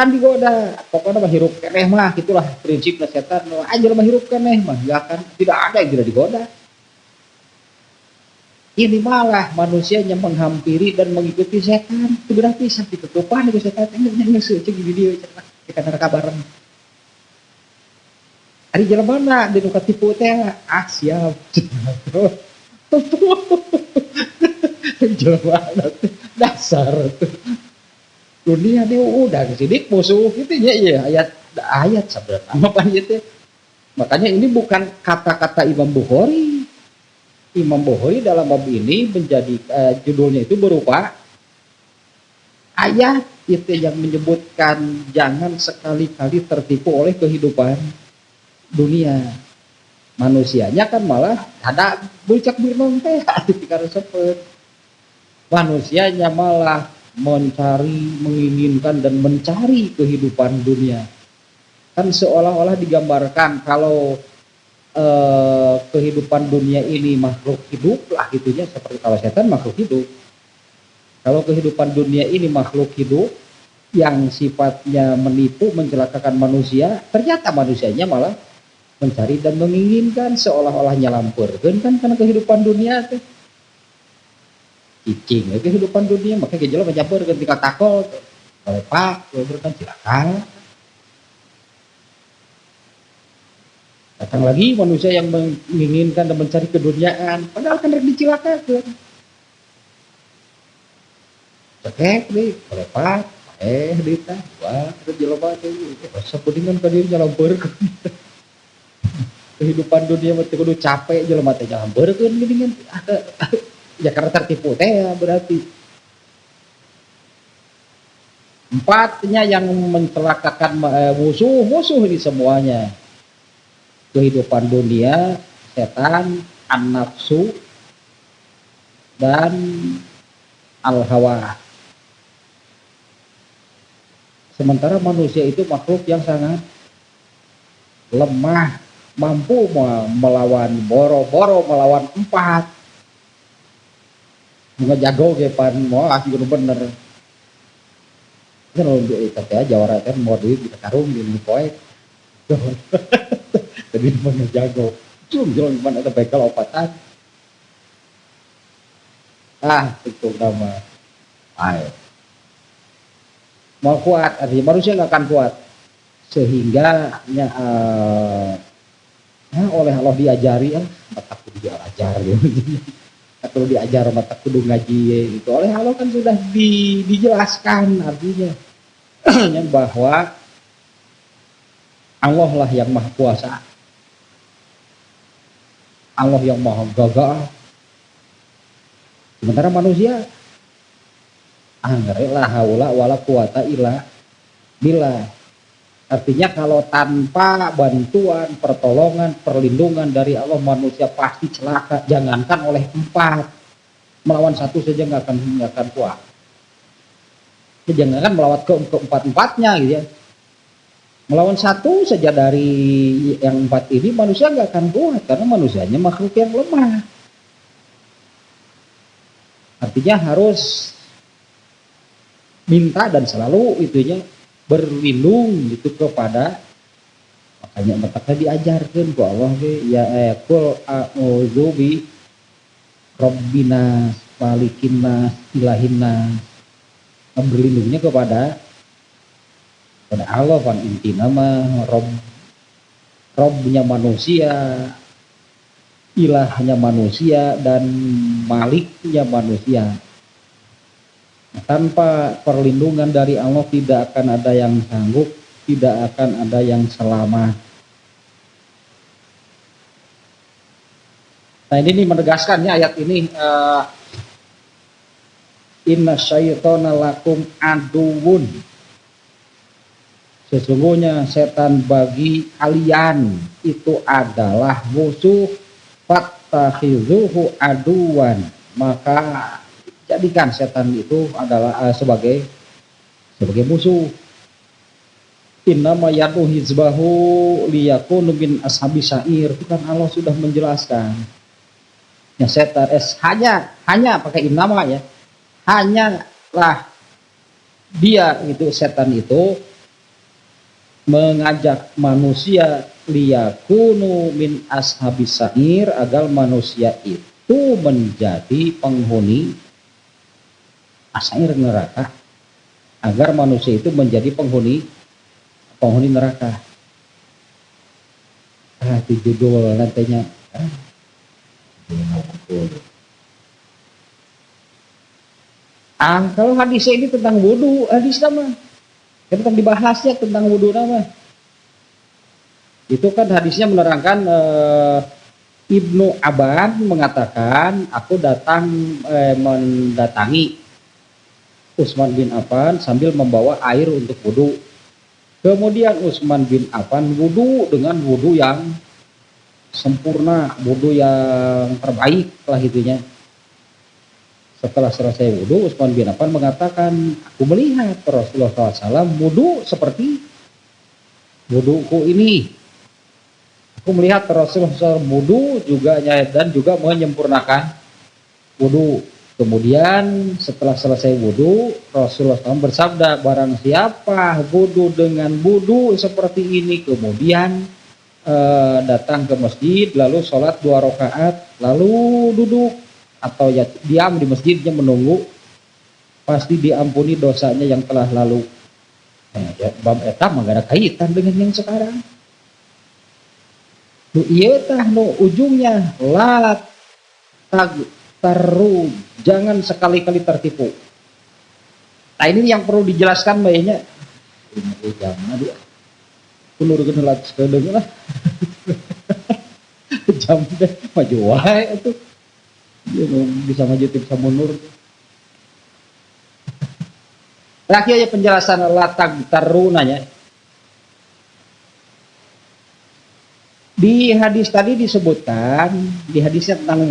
digoda. Pokoknya mah hirup keneh mah, itulah prinsipnya setan. Aja mah hirup keneh mah, ya kan tidak ada yang tidak digoda. Ini malah manusianya menghampiri dan mengikuti setan. Itu berarti sakit ketupan itu setan. Ini cek video cerita kita kabaran. Ari jelema di nu katipu teh siap. Jelema dasar tuh. Dunia dia udah kesidik musuh gitu ya ayat sebenarnya apa gitu. Makanya ini bukan kata-kata Imam Bukhari. Imam Bukhari dalam bab ini menjadi judulnya itu berupa ayat itu yang menyebutkan jangan sekali-kali tertipu oleh kehidupan dunia. Manusianya kan malah ada bucak birnong teh karena sepet. Manusianya malah mencari, menginginkan dan mencari kehidupan dunia. Kan seolah-olah digambarkan kalau kehidupan dunia ini makhluk hidup lah gitunya, seperti kalau setan makhluk hidup. Kalau kehidupan dunia ini makhluk hidup yang sifatnya menipu, mencelakakan manusia, ternyata manusianya malah mencari dan menginginkan, seolah-olah nyalampurkeun kan karena kehidupan dunia teh. Cicing kehidupan dunia, makanya gejala mencampur ketika takol oleh pak kan silakan. Datang lagi manusia yang menginginkan dan mencari keduniaan, padahal kan dicilakakeun. Cekek nih oleh pak dita wah jelema teh rasa kuningan ka dieu nyalampurkeun. Kehidupan dunia mah kudu capek jelema teh nyalampurkeun geuningan ya karena tertipu teh ya berarti. Empatnya yang mencelakakan musuh ini semuanya. Kehidupan dunia, setan, an-nafsu, dan al-hawa. Sementara manusia itu makhluk yang sangat lemah, mampu melawan boro-boro, melawan empat. Bunga jago ge pan moal asli bener. Kan duit teh jawara teh mau duit kita karung di poe. Tadi bunga jago. Cum jelema mana ada bekal opatan. Itu nama. Mau kuat, artinya manusia nggak akan kuat. Sehingga oleh Allah diajari mata kudu diajar gitu. Kalau diajar mata kudu ngaji itu oleh Allah kan sudah dijelaskan artinya bahwa Allah lah yang maha kuasa, Allah yang maha gagah, sementara manusia la haula wala quwata illa billah. Artinya kalau tanpa bantuan, pertolongan, perlindungan dari Allah, manusia pasti celaka. Jangankan oleh 4, melawan 1 saja nggak akan kuat. Jangankan melawan keempat-empatnya gitu ya. Melawan 1 saja dari yang 4 ini manusia nggak akan kuat karena manusianya makhluk yang lemah. Artinya harus minta dan selalu itunya berlindung itu kepada, makanya mereka diajarkan ku Allah ya qul a'udzu bi rabbina malikinna ilahinna, berlindungnya kepada Allah kan intina mah Rabbnya manusia, ilahnya manusia, dan maliknya manusia. Tanpa perlindungan dari Allah tidak akan ada yang sanggup, tidak akan ada yang selamat. Nah ini menegaskannya ayat ini, inna syaitona lakum aduwun, sesungguhnya setan bagi kalian itu adalah musuh, fattakhizuhu aduwan, maka jadikan setan itu adalah sebagai musuh. Innama yad'u hizbahu liyakunu min ashabis sa'ir, itu kan Allah sudah menjelaskan. Ya setan hanya pakai innama ya. Hanyalah dia itu setan itu mengajak manusia liyakunu min ashabis sa'ir, agar manusia itu menjadi penghuni asair neraka, agar manusia itu menjadi penghuni neraka. Itu judul nantinya. Kalau hadisnya ini tentang wudu, hadis nama tentang dibahasnya tentang wudu nama. Itu kan hadisnya menerangkan Ibnu Aban mengatakan, aku mendatangi Utsman bin Affan sambil membawa air untuk wudu. Kemudian Utsman bin Affan wudu dengan wudu yang sempurna, wudu yang terbaik lah itunya. Setelah selesai wudu, Utsman bin Affan mengatakan, aku melihat Rasulullah SAW wudu seperti wuduku ini. Aku melihat Rasulullah SAW wudu juga dan juga menyempurnakan wudu. Kemudian setelah selesai wudu, Rasulullah SAW bersabda, barang siapa wudu dengan wudu seperti ini, kemudian datang ke masjid, lalu sholat 2 rakaat, lalu duduk atau ya diam di masjidnya menunggu, pasti diampuni dosanya yang telah lalu. Bab etam gak ada kaitan dengan yang sekarang. Iya tah no ujungnya la taru, jangan sekali-kali tertipu. Nah ini yang perlu dijelaskan banyak. Ini jangan dia. Kulur genelat sekedeng lah. Jam deh maju wae itu. Dia bisa maju bisa mundur. Terakhir ya penjelasan latag tarunanya. Di hadis tadi disebutkan, di hadisnya tentang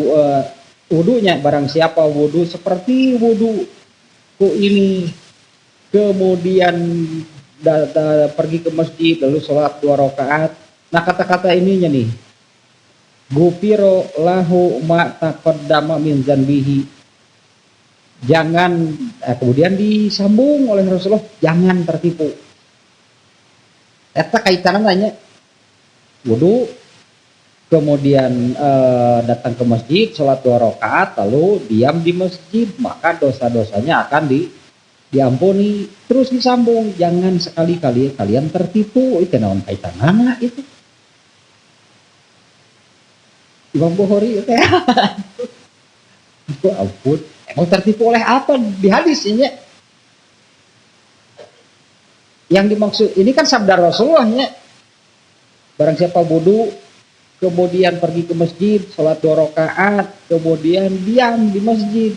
wudunya, barang siapa wudu seperti wuduku ini, kemudian pergi ke masjid lalu sholat 2 rakaat. Nah kata-kata ininya nih, gufiro lahu ma taqaddama min zanbihi, jangan kemudian disambung oleh Rasulullah, jangan tertipu. Eta kaitannya nanya wudu, kemudian datang ke masjid, sholat 2 rakaat, lalu diam di masjid, maka dosa-dosanya akan diampuni. Terus disambung, jangan sekali-kali kalian tertipu. Itu naon kaitanana itu. Imam Bukhari teh. Ya ampun, emang tertipu oleh apa di hadis ini? Yang dimaksud ini kan sabda Rasulullahnya, barang siapa wudu kemudian pergi ke masjid, sholat 2 rakaat, kemudian diam di masjid,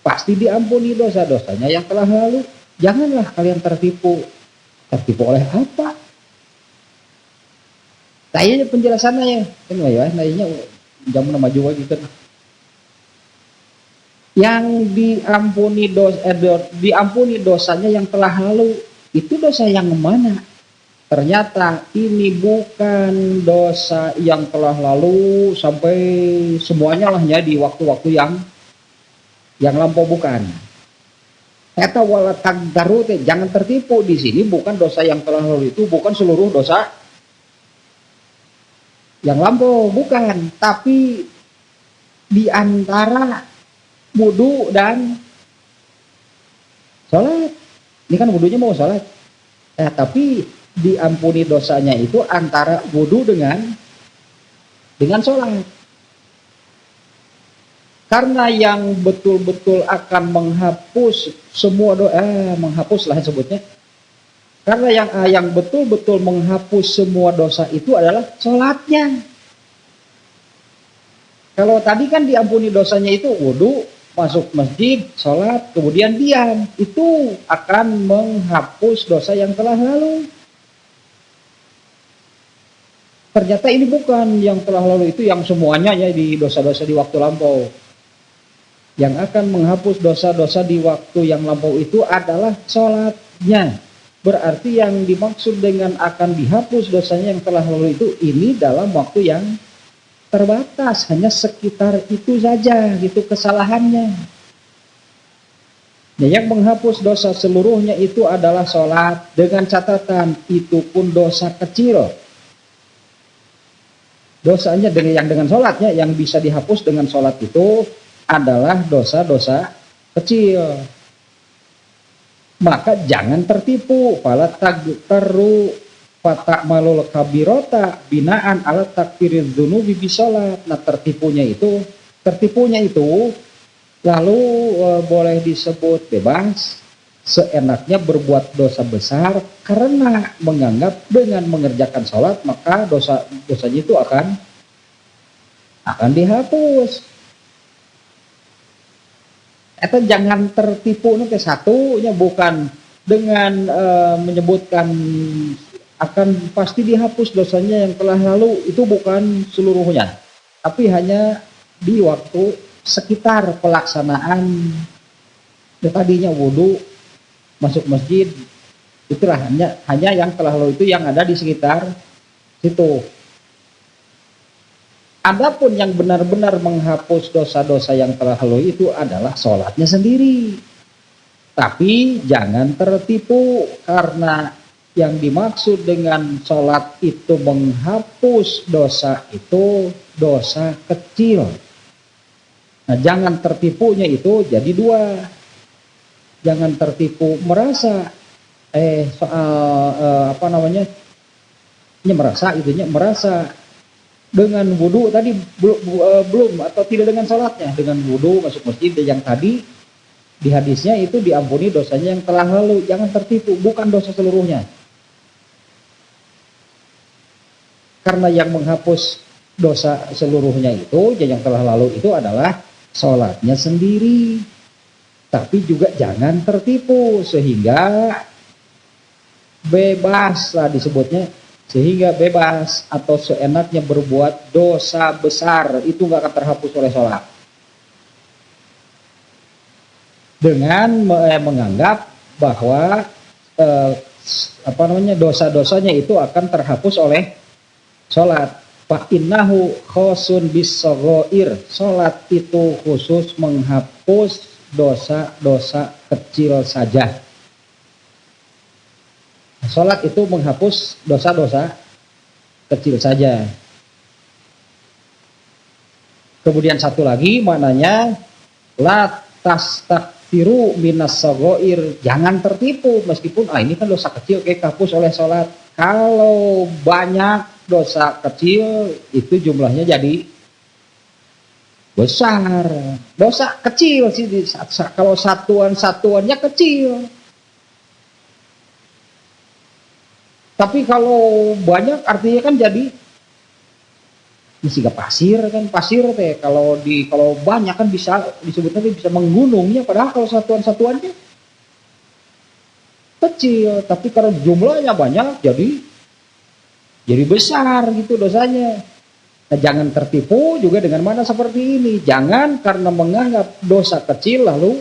pasti diampuni dosa-dosanya yang telah lalu. Janganlah kalian tertipu. Tertipu oleh apa? Tanya penjelasannya ya. Kan ya, nanya jam maju lagi kan. Yang diampuni dosanya yang telah lalu, itu dosa yang mana? Ternyata ini bukan dosa yang telah lalu sampai semuanya lah ya di waktu-waktu yang lampau, bukan. Eta wala tagdaru, jangan tertipu, di sini bukan dosa yang telah lalu, itu bukan seluruh dosa yang lampau, bukan, tapi di antara wudu dan sholat. Ini kan wudunya mau sholat, tapi diampuni dosanya itu antara wudu dengan sholat. Karena yang betul-betul akan menghapus semua menghapus lah sebutnya. Karena yang betul-betul menghapus semua dosa itu adalah sholatnya. Kalau tadi kan diampuni dosanya itu wudu, masuk masjid, sholat, kemudian diam, itu akan menghapus dosa yang telah lalu. Ternyata ini bukan yang telah lalu, itu yang semuanya ya di dosa-dosa di waktu lampau. Yang akan menghapus dosa-dosa di waktu yang lampau itu adalah sholatnya. Berarti yang dimaksud dengan akan dihapus dosanya yang telah lalu itu, ini dalam waktu yang terbatas, hanya sekitar itu saja gitu kesalahannya. Ya, yang menghapus dosa seluruhnya itu adalah sholat, dengan catatan itu pun dosa kecil. Dosanya dengan sholatnya, yang bisa dihapus dengan sholat itu adalah dosa-dosa kecil. Maka jangan tertipu. Fala tagtaru fata'malul kabirota binaan ala takfiriz dzunubi bisolat. Nah, tertipunya itu lalu boleh disebut bebas seenaknya berbuat dosa besar karena menganggap dengan mengerjakan sholat maka dosanya itu akan dihapus. Itu jangan tertipu nanti satunya, bukan dengan menyebutkan akan pasti dihapus dosanya yang telah lalu, itu bukan seluruhnya, tapi hanya di waktu sekitar pelaksanaan. Tadinya wudu, masuk masjid, itulah hanya yang telah lalu itu yang ada di sekitar situ. Adapun yang benar-benar menghapus dosa-dosa yang telah lalu itu adalah sholatnya sendiri. Tapi jangan tertipu, karena yang dimaksud dengan sholat itu menghapus dosa itu dosa kecil. Nah, jangan tertipunya itu jadi dua. Jangan tertipu merasa merasa dengan wudu tadi belum atau tidak dengan sholatnya, dengan wudu masuk masjid yang tadi di hadisnya itu diampuni dosanya yang telah lalu. Jangan tertipu, bukan dosa seluruhnya, karena yang menghapus dosa seluruhnya itu yang telah lalu itu adalah sholatnya sendiri. Tapi juga jangan tertipu sehingga bebas lah disebutnya, sehingga bebas atau seenaknya berbuat dosa besar, itu nggak akan terhapus oleh sholat. Dengan menganggap bahwa dosa-dosanya itu akan terhapus oleh sholat. Fa innahu khosun bis-shaghair. Sholat itu khusus menghapus dosa-dosa kecil saja. Sholat itu menghapus dosa-dosa kecil saja. Kemudian satu lagi maknanya la tastakfiru minas shaghair. Jangan tertipu, meskipun ini kan dosa kecil kayak hapus oleh sholat. Kalau banyak dosa kecil itu jumlahnya jadi besar. Dosa kecil sih kalau satuannya kecil. Tapi kalau banyak artinya kan jadi isi pasir kan, pasir teh kalau banyak kan bisa disebutnya bisa menggunungnya, padahal kalau satuannya kecil, tapi kalau jumlahnya banyak jadi besar gitu dosanya. Nah, jangan tertipu juga dengan mana seperti ini. Jangan karena menganggap dosa kecil lalu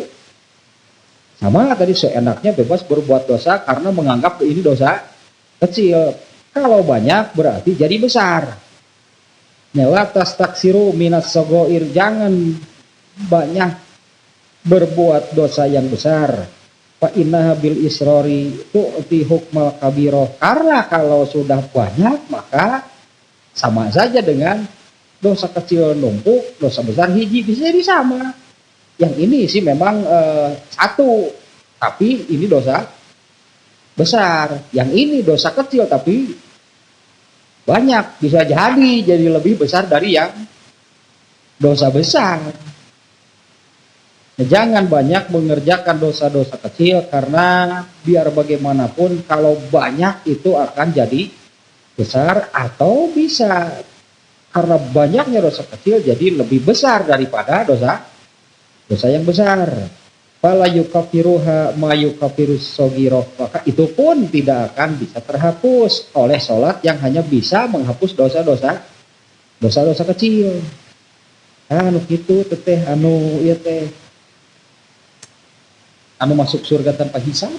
sama tadi seenaknya bebas berbuat dosa karena menganggap ini dosa kecil. Kalau banyak berarti jadi besar. Nelatas taksiru minas sogoir, jangan banyak berbuat dosa yang besar. Fa innaha bil israri tu'ti hukmal kabiroh, karena kalau sudah banyak maka sama saja dengan dosa kecil numpuk, dosa besar hiji, bisa jadi sama. Yang ini sih memang satu, tapi ini dosa besar. Yang ini dosa kecil tapi banyak, bisa jadi lebih besar dari yang dosa besar. Nah, jangan banyak mengerjakan dosa-dosa kecil, karena biar bagaimanapun kalau banyak itu akan jadi besar, atau bisa karena banyaknya dosa kecil jadi lebih besar daripada dosa yang besar. Fala yukafiruha ma yukafirus sogiroh, maka itu pun tidak akan bisa terhapus oleh sholat yang hanya bisa menghapus dosa-dosa kecil. Anu gitu teteh, anu iya teh, anu masuk surga tanpa hisab.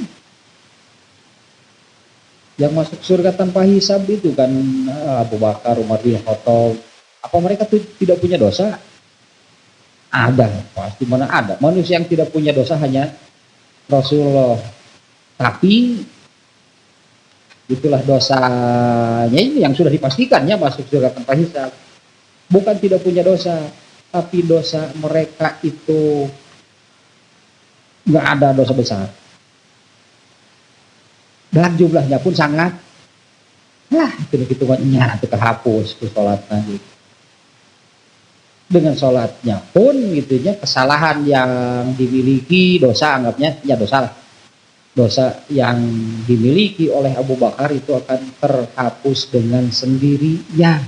Yang masuk surga tanpa hisab itu kan Abu Bakar, Umar bin Khattab. Apa mereka tuh tidak punya dosa? Ada, pasti mana ada. Manusia yang tidak punya dosa hanya Rasulullah. Tapi itulah dosanya ini yang sudah dipastikannya masuk surga tanpa hisab. Bukan tidak punya dosa, tapi dosa mereka itu nggak ada dosa besar. Dan jumlahnya pun sangat, hitung-hitungannya itu kehapus ke sholat nanti. Dengan sholatnya pun gitunya, kesalahan yang dimiliki, dosa anggapnya ya dosa yang dimiliki oleh Abu Bakar itu akan terhapus dengan sendirinya,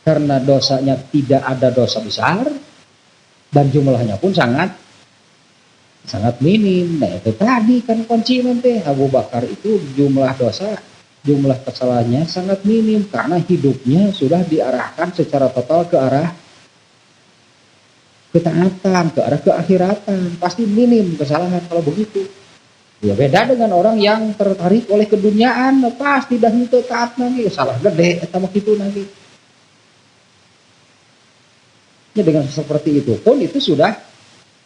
karena dosanya tidak ada dosa besar dan jumlahnya pun sangat minim. Nah itu tadi kan kunci nanti, Abu Bakar itu jumlah kesalahannya sangat minim, karena hidupnya sudah diarahkan secara total ke arah ketaatan, ke arah keakhiratan. Pasti minim kesalahan kalau begitu. Ya beda dengan orang yang tertarik oleh keduniaan, pasti dah itu taat nanti salah gede sama gitu nanti. Ya dengan seperti itu pun itu sudah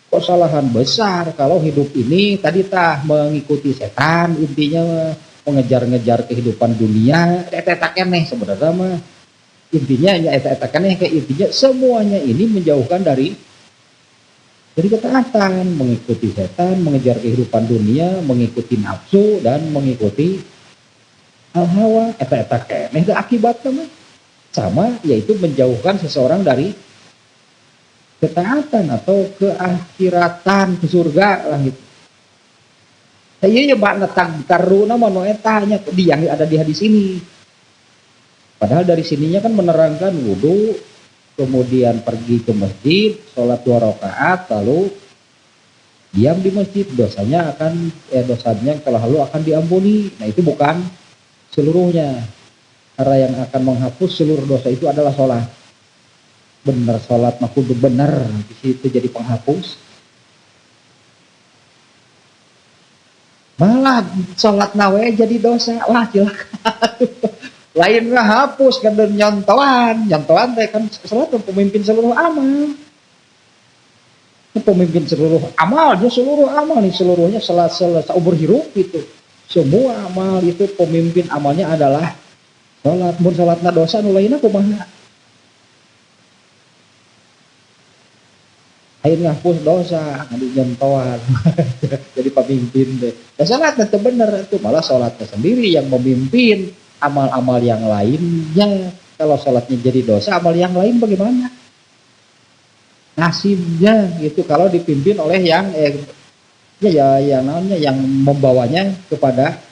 kesalahan besar. Kalau hidup ini tadi mengikuti setan, intinya mengejar-ngejar kehidupan dunia, etak-etakan nih sebenarnya mah intinya ya etak-etakan nih, kayak intinya semuanya ini menjauhkan dari ketaatan, mengikuti setan, mengejar kehidupan dunia, mengikuti nafsu dan mengikuti hawa, etak-etakan nih akibatnya mah sama, yaitu menjauhkan seseorang dari ketaatan atau keakhiratan, ke surga lah gitu. Iya mbak netang karuna mano etanya dia yang ada di hadis ini. Padahal dari sininya kan menerangkan wudhu, kemudian pergi ke masjid, sholat 2 rakaat, lalu diam di masjid, dosanya kalau akan diampuni. Nah itu bukan seluruhnya, karena yang akan menghapus seluruh dosa itu adalah sholat. Benar sholat mah kudu benar, di situ jadi penghapus. Malah sholat nawe jadi dosa, wah silakan. Lain nggak hapus kan, dan nyontohan teh kan sholat pemimpin seluruh amal. Pemimpin seluruh amal, dia seluruh amal nih, seluruhnya seumur hidup itu. Semua amal itu pemimpin amalnya adalah sholat. Mun sholatna dosa nu lainna kumaha? Ain ngapus dosa ngadu nyentoan. Jadi pemimpin deh. Ya salat itu bener itu, malah salatnya sendiri yang memimpin amal-amal yang lainnya. Kalau salatnya jadi dosa, amal yang lain bagaimana? Nasibnya gitu kalau dipimpin oleh yang yang namanya yang membawanya kepada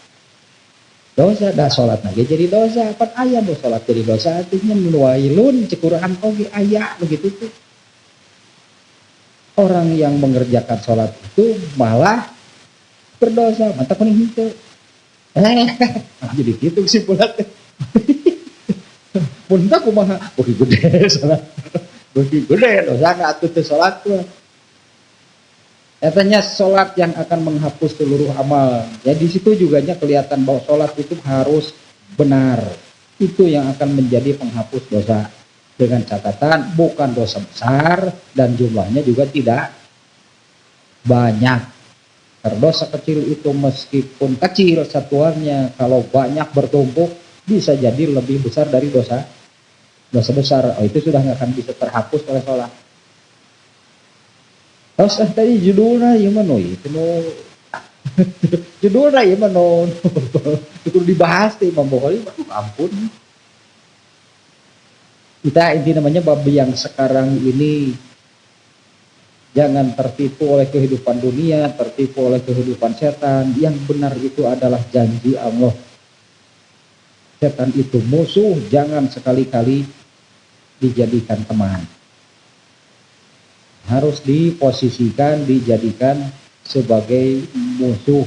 dosa. Dah salat lagi jadi dosa, apa ayat tuh salat jadi dosa artinya nuwailun cekuran oge aya begitu tuh. Orang yang mengerjakan sholat itu malah berdosa, mantap kuning itu. Jadi gitu kesimpulannya. Punta kumaha, bagi gede sholat, bagi gede dosa nggak atuh sholat tuh. Katanya sholat yang akan menghapus seluruh amal. Ya di situ juga kelihatan bahwa sholat itu harus benar. Itu yang akan menjadi penghapus dosa. Dengan catatan bukan dosa besar dan jumlahnya juga tidak banyak. Dosa kecil itu meskipun kecil satuannya, kalau banyak bertumpuk bisa jadi lebih besar dari dosa besar. Oh, itu sudah nggak akan bisa terhapus oleh sholat. Terus tadi judulnya gimana itu judulnya gimana itu dibahas di Imam Bukhari, ampun. Kita inti namanya bab yang sekarang ini jangan tertipu oleh kehidupan dunia, tertipu oleh kehidupan setan. Yang benar itu adalah janji Allah. Setan itu musuh, jangan sekali-kali dijadikan teman. Harus diposisikan, dijadikan sebagai musuh.